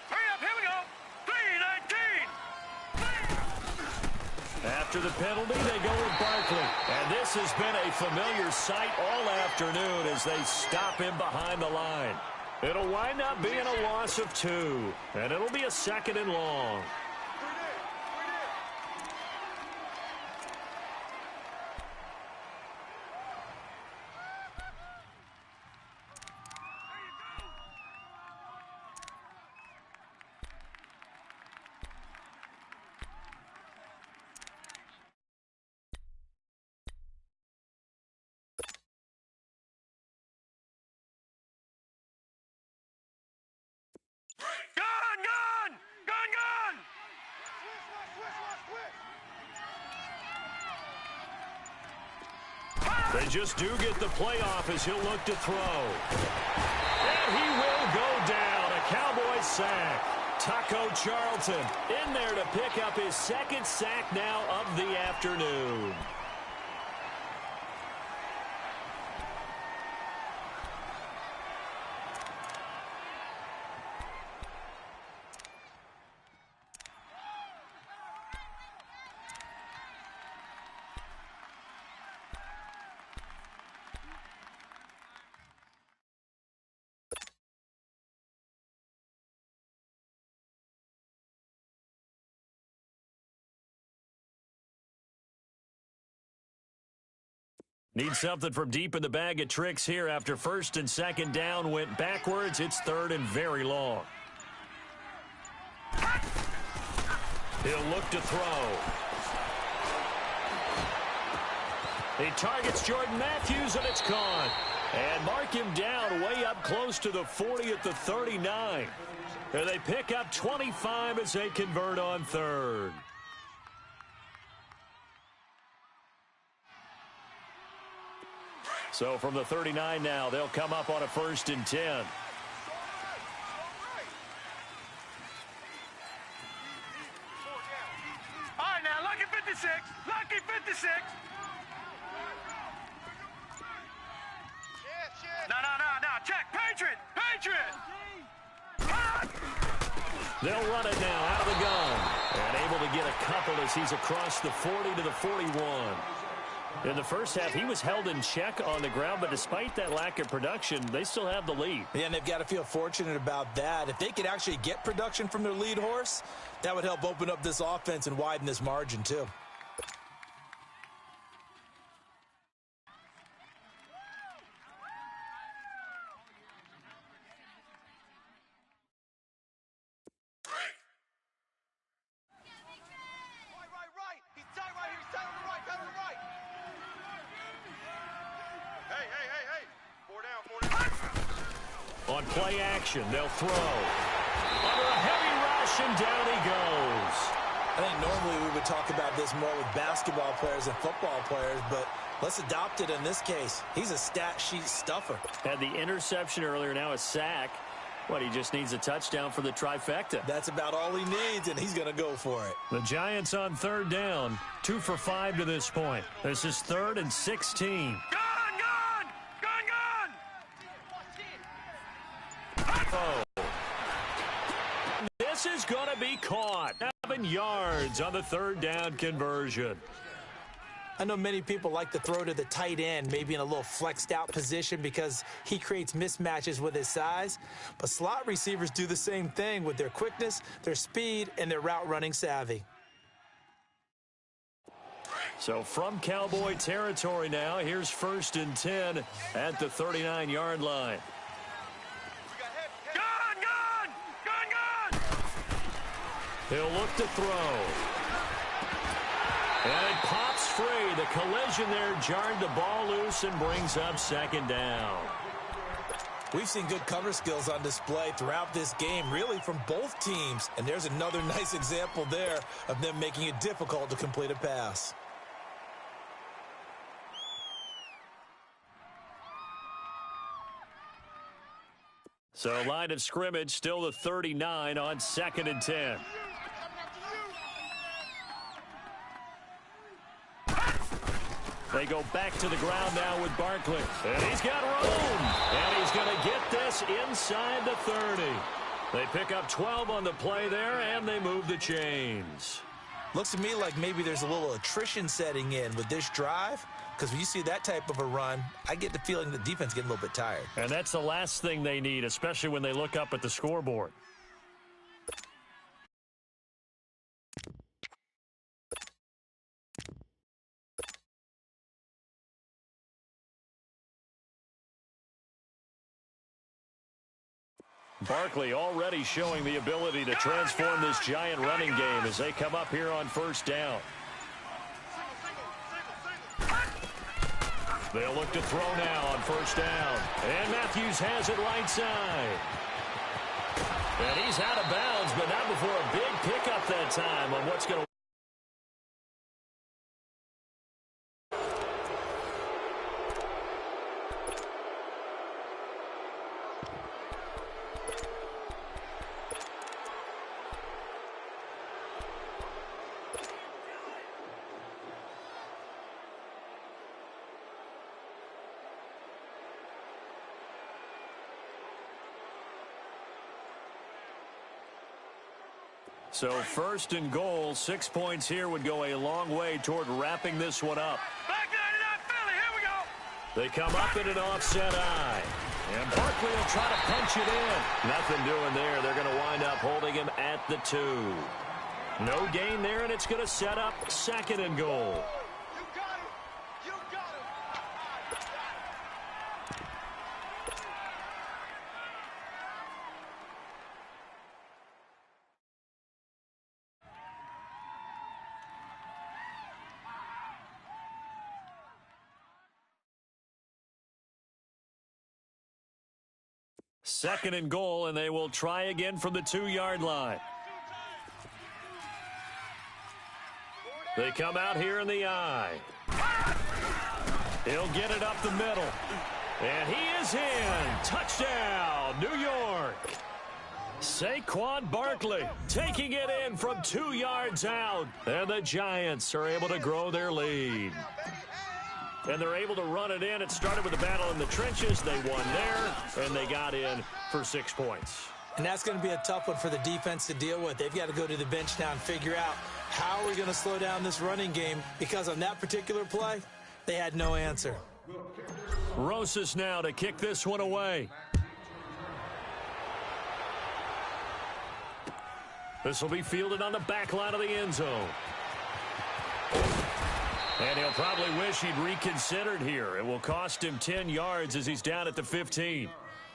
Hurry up, here we go. 319. After the penalty, they go with Barkley. And this has been a familiar sight all afternoon as they stop him behind the line. It'll wind up being a loss of 2. And it'll be a 2nd and long. They just do get the playoff as he'll look to throw. And he will go down. A Cowboy sack. Taco Charlton in there to pick up his 2nd sack now of the afternoon. Need something from deep in the bag of tricks here after 1st and 2nd down went backwards. It's 3rd and very long. Hey! He'll look to throw. He targets Jordan Matthews, and it's gone. And mark him down way up close to the 40 at the 39. And they pick up 25 as they convert on third. So from the 39 now, they'll come up on a 1st and 10. All right, now, lucky 56. Lucky 56. No. Check. Patriot. They'll run it now out of the gun. And able to get a couple as he's across the 40 to the 41. In the first half, he was held in check on the ground, but despite that lack of production, they still have the lead. Yeah, and they've got to feel fortunate about that. If they could actually get production from their lead horse, that would help open up this offense and widen this margin, too. Right. He's tight right here. He's tight on the right. Tight on the right. Hey. 4 down. On play action, they'll throw. Under a heavy rush, and down he goes. I think normally we would talk about this more with basketball players and football players, but let's adopt it in this case. He's a stat sheet stuffer. Had the interception earlier, now a sack. He just needs a touchdown for the trifecta. That's about all he needs, and he's going to go for it. The Giants on 3rd down, 2 for 5 to this point. This is 3rd and 16. Gun! Oh. This is going to be caught. 7 yards on the 3rd down conversion. I know many people like to throw to the tight end, maybe in a little flexed out position because he creates mismatches with his size. But slot receivers do the same thing with their quickness, their speed, and their route running savvy. So from Cowboy territory now, here's 1st and 10 at the 39-yard line. Gun! He'll look to throw. And it pops free. The collision there jarred the ball loose and brings up 2nd down. We've seen good cover skills on display throughout this game, really from both teams. And there's another nice example there of them making it difficult to complete a pass. So line of scrimmage still the 39 on 2nd and 10. They go back to the ground now with Barkley. And he's got room. And he's going to get this inside the 30. They pick up 12 on the play there, and they move the chains. Looks to me like maybe there's a little attrition setting in with this drive, because when you see that type of a run, I get the feeling the defense getting a little bit tired. And that's the last thing they need, especially when they look up at the scoreboard. Barkley already showing the ability to transform this Giant running game as they come up here on 1st down. They'll look to throw now on 1st down. And Matthews has it right side. And he's out of bounds, but not before a big pickup that time on what's going to. So 1st and goal, 6 points here would go a long way toward wrapping this one up. Back 99 Philly, here we go. They come up in an offset eye. And Barkley will try to punch it in. Nothing doing there. They're going to wind up holding him at the 2. No gain there, and it's going to set up 2nd and goal. You got him. You got him. Second and goal, and they will try again from the 2-yard line. They come out here in the eye. He'll get it up the middle. And he is in. Touchdown, New York. Saquon Barkley taking it in from 2 yards out. And the Giants are able to grow their lead. And they're able to run it in. It started with a battle in the trenches. They won there, and they got in for 6 points. And that's going to be a tough one for the defense to deal with. They've got to go to the bench now and figure out how we're going to slow down this running game, because on that particular play, they had no answer. Rosas now to kick this one away. This will be fielded on the back line of the end zone. And he'll probably wish he'd reconsidered here. It will cost him 10 yards as he's down at the 15.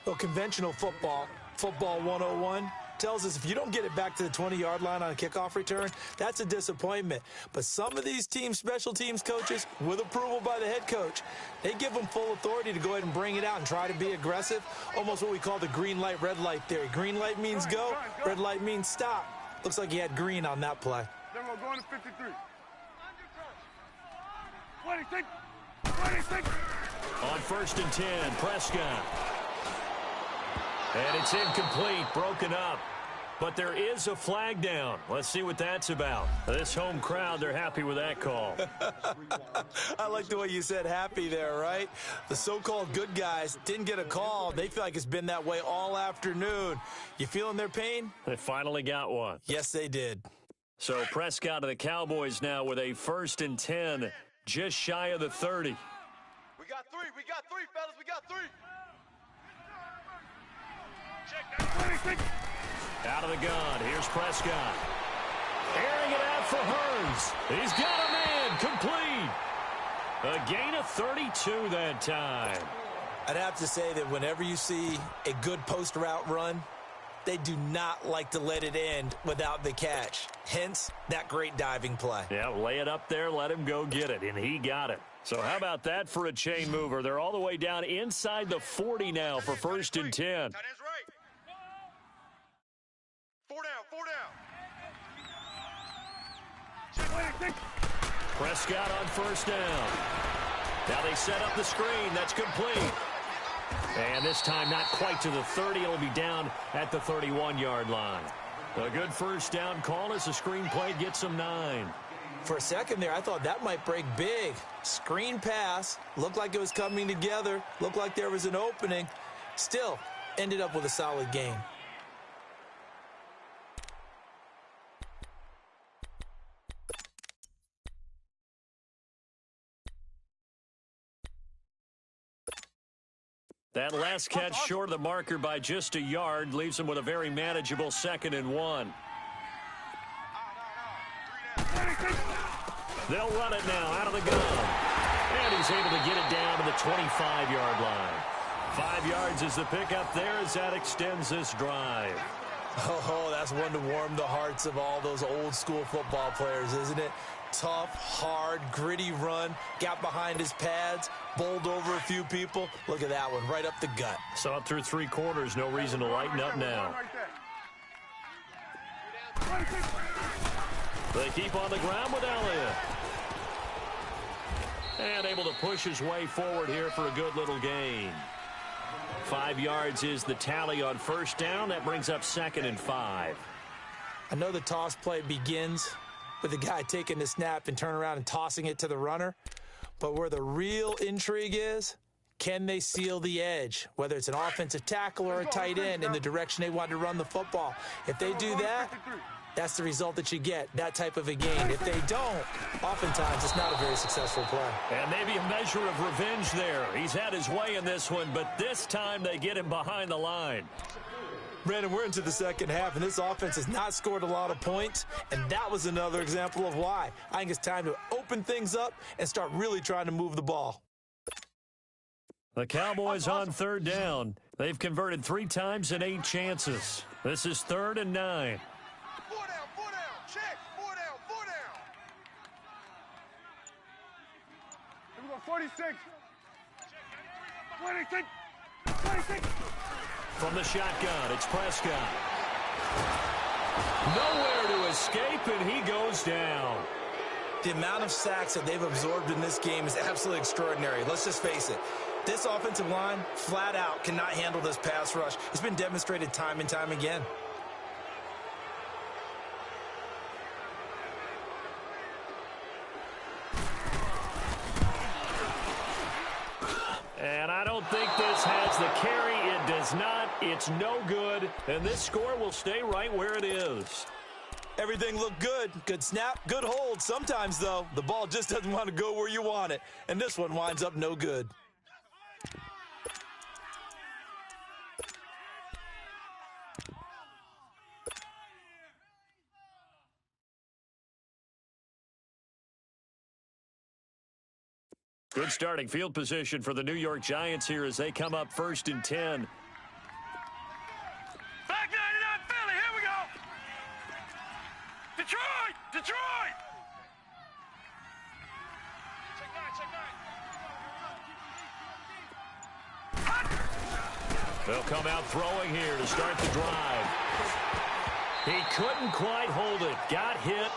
Well, conventional football 101, tells us if you don't get it back to the 20-yard line on a kickoff return, that's a disappointment. But some of these teams, special teams coaches, with approval by the head coach, they give them full authority to go ahead and bring it out and try to be aggressive, almost what we call the green light, red light theory. Green light means go, red light means stop. Looks like he had green on that play. Then we're going to 53. 26. 26. On 1st and 10, Prescott. And it's incomplete, broken up. But there is a flag down. Let's see what that's about. This home crowd, they're happy with that call. I like the way you said happy there, right? The so-called good guys didn't get a call. They feel like it's been that way all afternoon. You feeling their pain? They finally got one. Yes, they did. So Prescott and the Cowboys now with a 1st and 10, just shy of the 30. We got three, fellas. We got 3. Check that. 26. Out of the gun, here's Prescott. Airing it out for Hurns. He's got a man, complete. A gain of 32 that time. I'd have to say that whenever you see a good post route run, they do not like to let it end without the catch. Hence, that great diving play. Yeah, lay it up there, let him go get it, and he got it. So how about that for a chain mover? They're all the way down inside the 40 now for 1st and 10. Tight end's right. 4 down. Prescott on 1st down. Now they set up the screen. That's complete. And this time not quite to the 30. It'll be down at the 31-yard line. A good 1st down call as the screen play gets them 9. For a second there, I thought that might break big. Screen pass. Looked like it was coming together. Looked like there was an opening. Still, ended up with a solid gain. That last catch short of the marker by just a yard leaves him with a very manageable 2nd and 1. They'll run it now out of the gun. And he's able to get it down to the 25-yard line. 5 yards is the pickup there as that extends this drive. Oh, that's one to warm the hearts of all those old school football players, isn't it? Tough, hard, gritty run, got behind his pads, bowled over a few people. Look at that one, right up the gut. Saw it through 3 quarters, no reason to lighten up now. They keep on the ground with Elliott. And able to push his way forward here for a good little gain. 5 yards is the tally on 1st down. That brings up 2nd and 5. I know the toss play begins with the guy taking the snap and turn around and tossing it to the runner. But where the real intrigue is, can they seal the edge? Whether it's an offensive tackle or a tight end in the direction they want to run the football. If they do that, that's the result that you get, that type of a gain. If they don't, oftentimes it's not a very successful play. And maybe a measure of revenge there. He's had his way in this one, but this time they get him behind the line. Brandon, we're into the second half, and this offense has not scored a lot of points, and that was another example of why. I think it's time to open things up and start really trying to move the ball. The Cowboys on 3rd down. They've converted 3 times in 8 chances. This is 3rd and 9. 4 down. Check. 4 down. Here we go, 46. 26. 26. From the shotgun, it's Prescott. Nowhere to escape, and he goes down. The amount of sacks that they've absorbed in this game is absolutely extraordinary. Let's just face it. This offensive line, flat out, cannot handle this pass rush. It's been demonstrated time and time again. And I don't think this has the carry. It does not. It's no good. And this score will stay right where it is. Everything looked good. Good snap, good hold. Sometimes, though, the ball just doesn't want to go where you want it. And this one winds up no good. Good starting field position for the New York Giants here as they come up 1st and 10. Back 99 Philly, here we go. Detroit! Detroit! They'll come out throwing here to start the drive. He couldn't quite hold it. Got hit.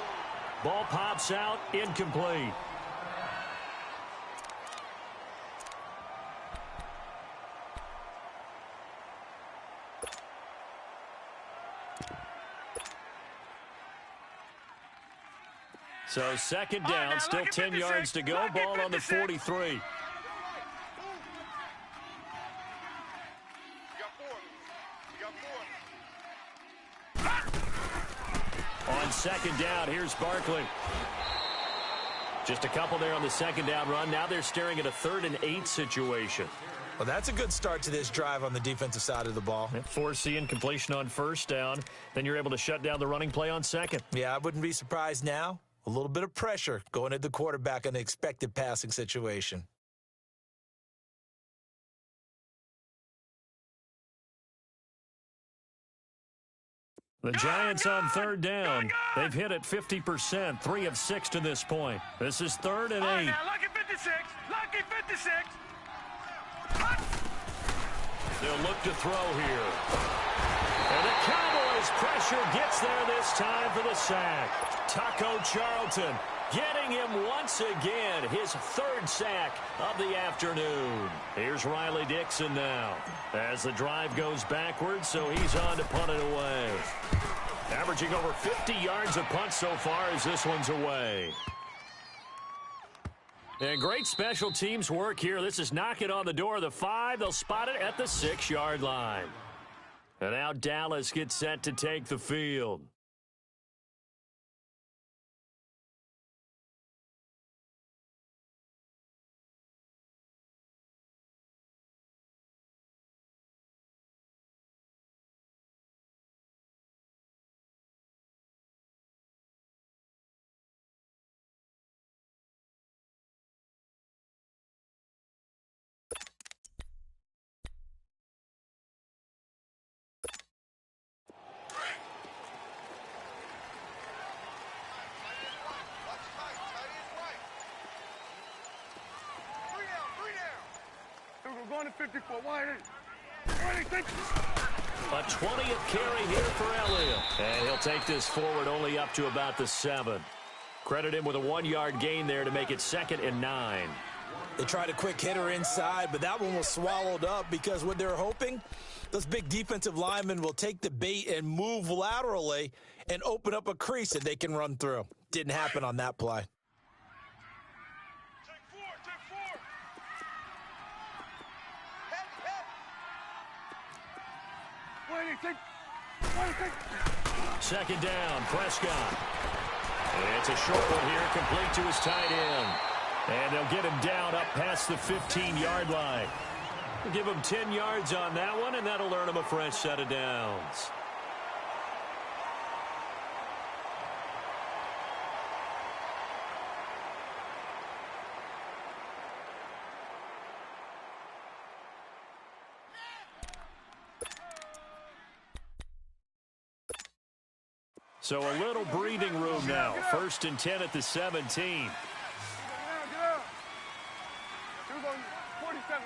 Ball pops out. Incomplete. So 2nd down, still 10 yards to go. Ball on the 43. On 2nd down, here's Barkley. Just a couple there on the 2nd down run. Now they're staring at a 3rd and 8 situation. Well, that's a good start to this drive on the defensive side of the ball. Force the incompletion on 1st down. Then you're able to shut down the running play on 2nd. Yeah, I wouldn't be surprised now. A little bit of pressure going at the quarterback in an expected passing situation. The Giants on 3rd down. They've hit it 50%, 3 of 6 to this point. This is 3rd and 8. Now, lucky 56, lucky 56. They'll look to throw here. And the Cowboys' pressure gets there this time for the sack. Taco Charlton getting him once again, his 3rd sack of the afternoon. Here's Riley Dixon now as the drive goes backwards, so he's on to punt it away. Averaging over 50 yards a punt so far as this one's away. And great special teams work here. This is knocking on the door of the 5. They'll spot it at the 6-yard line. And now Dallas gets set to take the field. Going to 54. Why ain't A 20th carry here for Elliott. And he'll take this forward only up to about the 7. Credit him with a 1-yard gain there to make it 2nd and 9. They tried a quick hitter inside, but that one was swallowed up because what they're hoping, those big defensive linemen will take the bait and move laterally and open up a crease that they can run through. Didn't happen on that play. Second down, Prescott. It's a short one here, complete to his tight end. And they'll get him down up past the 15-yard line. Give him 10 yards on that one, and that'll earn him a fresh set of downs. So a little breathing room now. 1st and 10 at the 17. Get out. 47.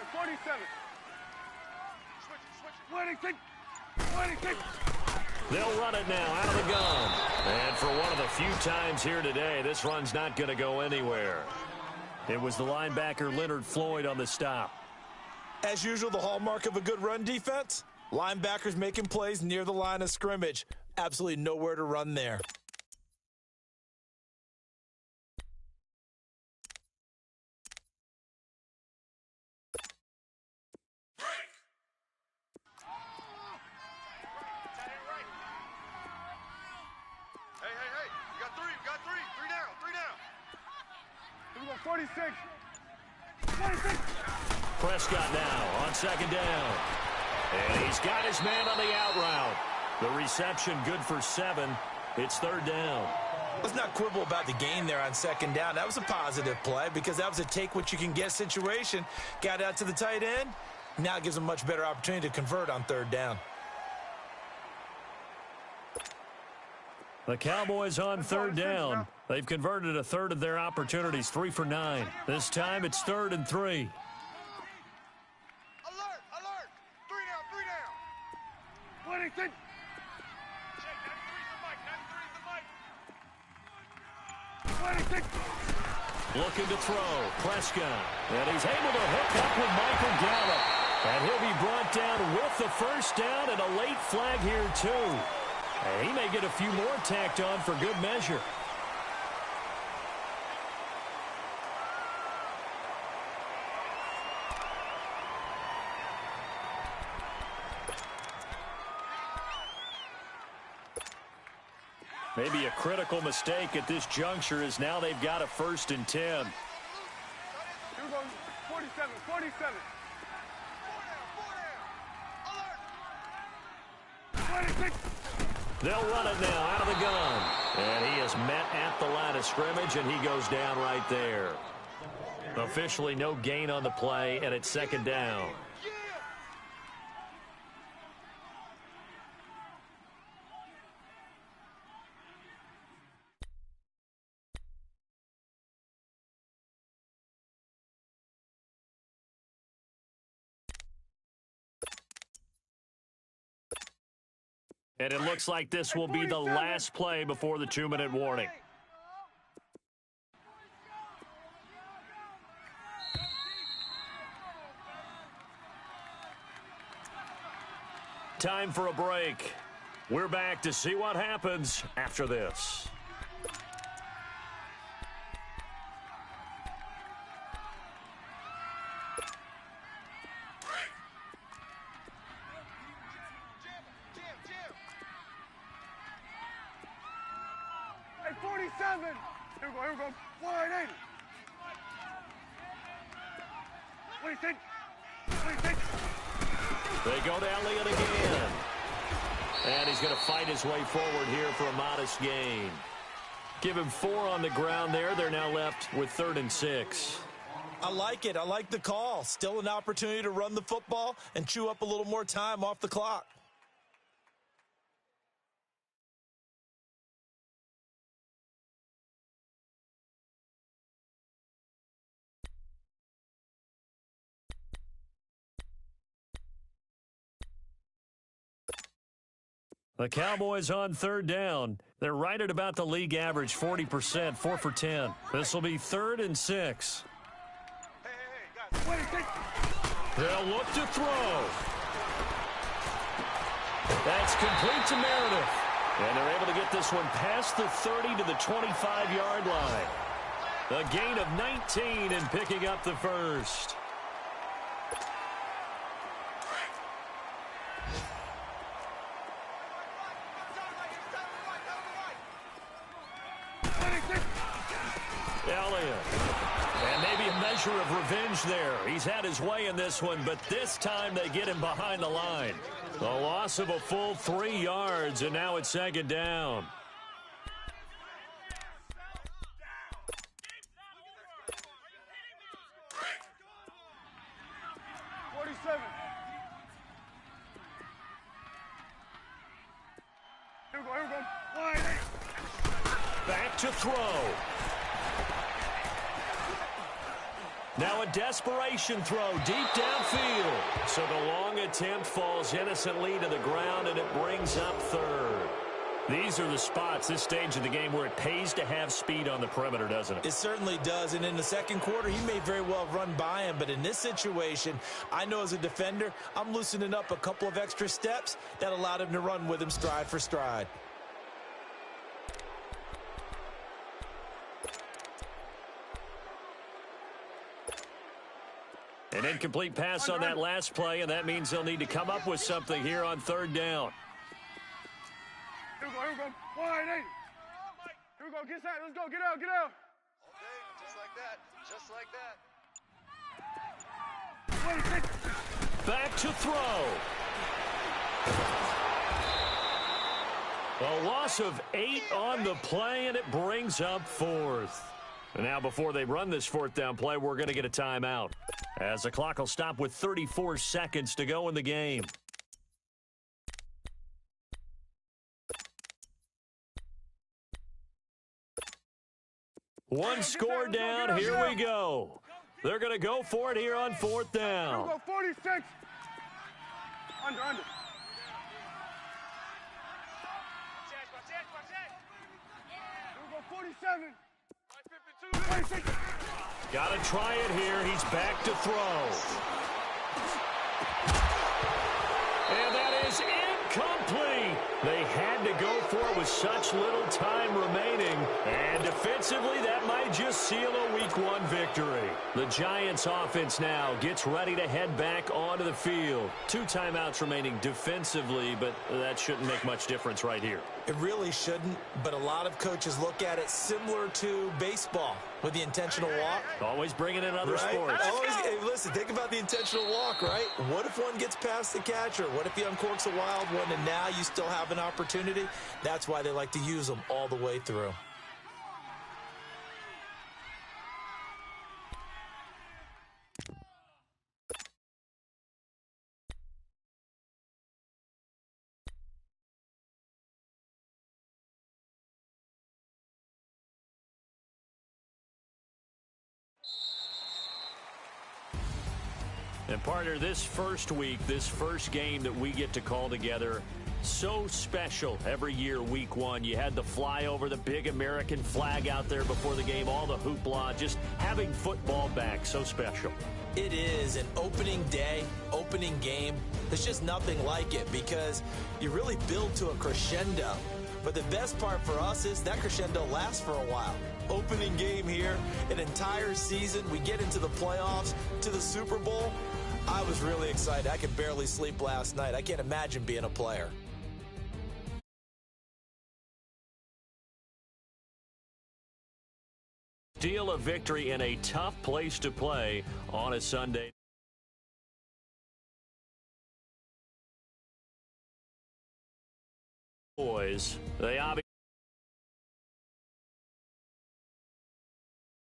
Switch. They'll run it now out of the gun. And for one of the few times here today, this run's not going to go anywhere. It was the linebacker Leonard Floyd on the stop. As usual, the hallmark of a good run defense, linebackers making plays near the line of scrimmage. Absolutely nowhere to run there. Hey, you got three. Three down. Here we go, 46. 46. Prescott now on second down. And he's got his man on the out route. The reception good for 7. It's third down. Let's not quibble about the gain there on second down. That was a positive play because that was a take-what-you-can-get situation. Got out to the tight end. Now it gives them a much better opportunity to convert on third down. The Cowboys on third down. They've converted a third of their opportunities, 3 for 9. This time it's 3rd and 3. Alert! 3 down. 26. Looking to throw. Prescott. And he's able to hook up with Michael Gallup. And he'll be brought down with the first down and a late flag here, too. And he may get a few more tacked on for good measure. Maybe a critical mistake at this juncture is now they've got a 1st and 10. Here we go, 47. 26. They'll run it now out of the gun. And he is met at the line of scrimmage, and he goes down right there. Officially no gain on the play, and it's second down. And it looks like this will be the last play before the 2-minute warning. Time for a break. We're back to see what happens after this. Hey, 47. Here we go. 180. 26. They go to Elliott again. And he's going to fight his way forward here for a modest gain. Give him 4 on the ground there. They're now left with 3rd and 6. I like it. I like the call. Still an opportunity to run the football and chew up a little more time off the clock. The Cowboys on third down. They're right at about the league average, 40%, 4 for 10. This will be 3rd and 6. Hey, guys. They'll look to throw. That's complete to Meredith. And they're able to get this one past the 30 to the 25-yard line. A gain of 19 and picking up the first. Elliott. And maybe a measure of revenge there. He's had his way in this one, but this time they get him behind the line. The loss of a full 3 yards, and now it's second down. Here we go. Back to throw. Now a desperation throw deep downfield. So the long attempt falls innocently to the ground, and it brings up third. These are the spots, this stage of the game, where it pays to have speed on the perimeter, doesn't it? It certainly does, and in the second quarter, he may very well run by him, but in this situation, I know as a defender, I'm loosening up a couple of extra steps that allowed him to run with him stride for stride. An incomplete pass on that last play, and that means they'll need to come up with something here on third down. Here we go, here we go. 180. Here we go, get inside. Let's go, get out, get out. Okay, just like that. Just like that. 26. Back to throw. A loss of 8 on the play, and it brings up fourth. And now before they run this fourth down play, we're going to get a timeout, as the clock will stop with 34 seconds to go in the game. One score down. Here we go. They're going to go for it here on fourth down. Here we go, 46. Under. Here we go, 47. 26. Got to try it here. He's back to throw. And that is incomplete. They had to go for it with such little time remaining. And defensively, that might just seal a Week 1 victory. The Giants offense now gets ready to head back onto the field. 2 timeouts remaining defensively, but that shouldn't make much difference right here. It really shouldn't, but a lot of coaches look at it similar to baseball with the intentional walk. Always bringing in other Right? sports. Hey, listen, think about the intentional walk, right? What if one gets past the catcher? What if he uncorks a wild one and now you still have an opportunity? That's why they like to use them all the way through. And partner, this first week, this first game that we get to call together, so special every year, Week 1. You had the flyover, the big American flag out there before the game, all the hoopla, just having football back, so special. It is an opening day, opening game. There's just nothing like it because you really build to a crescendo. But the best part for us is that crescendo lasts for a while. Opening game here, an entire season. We get into the playoffs, to the Super Bowl. I was really excited. I could barely sleep last night. I can't imagine being a player. Steal a victory in a tough place to play on a Sunday. Boys, they obviously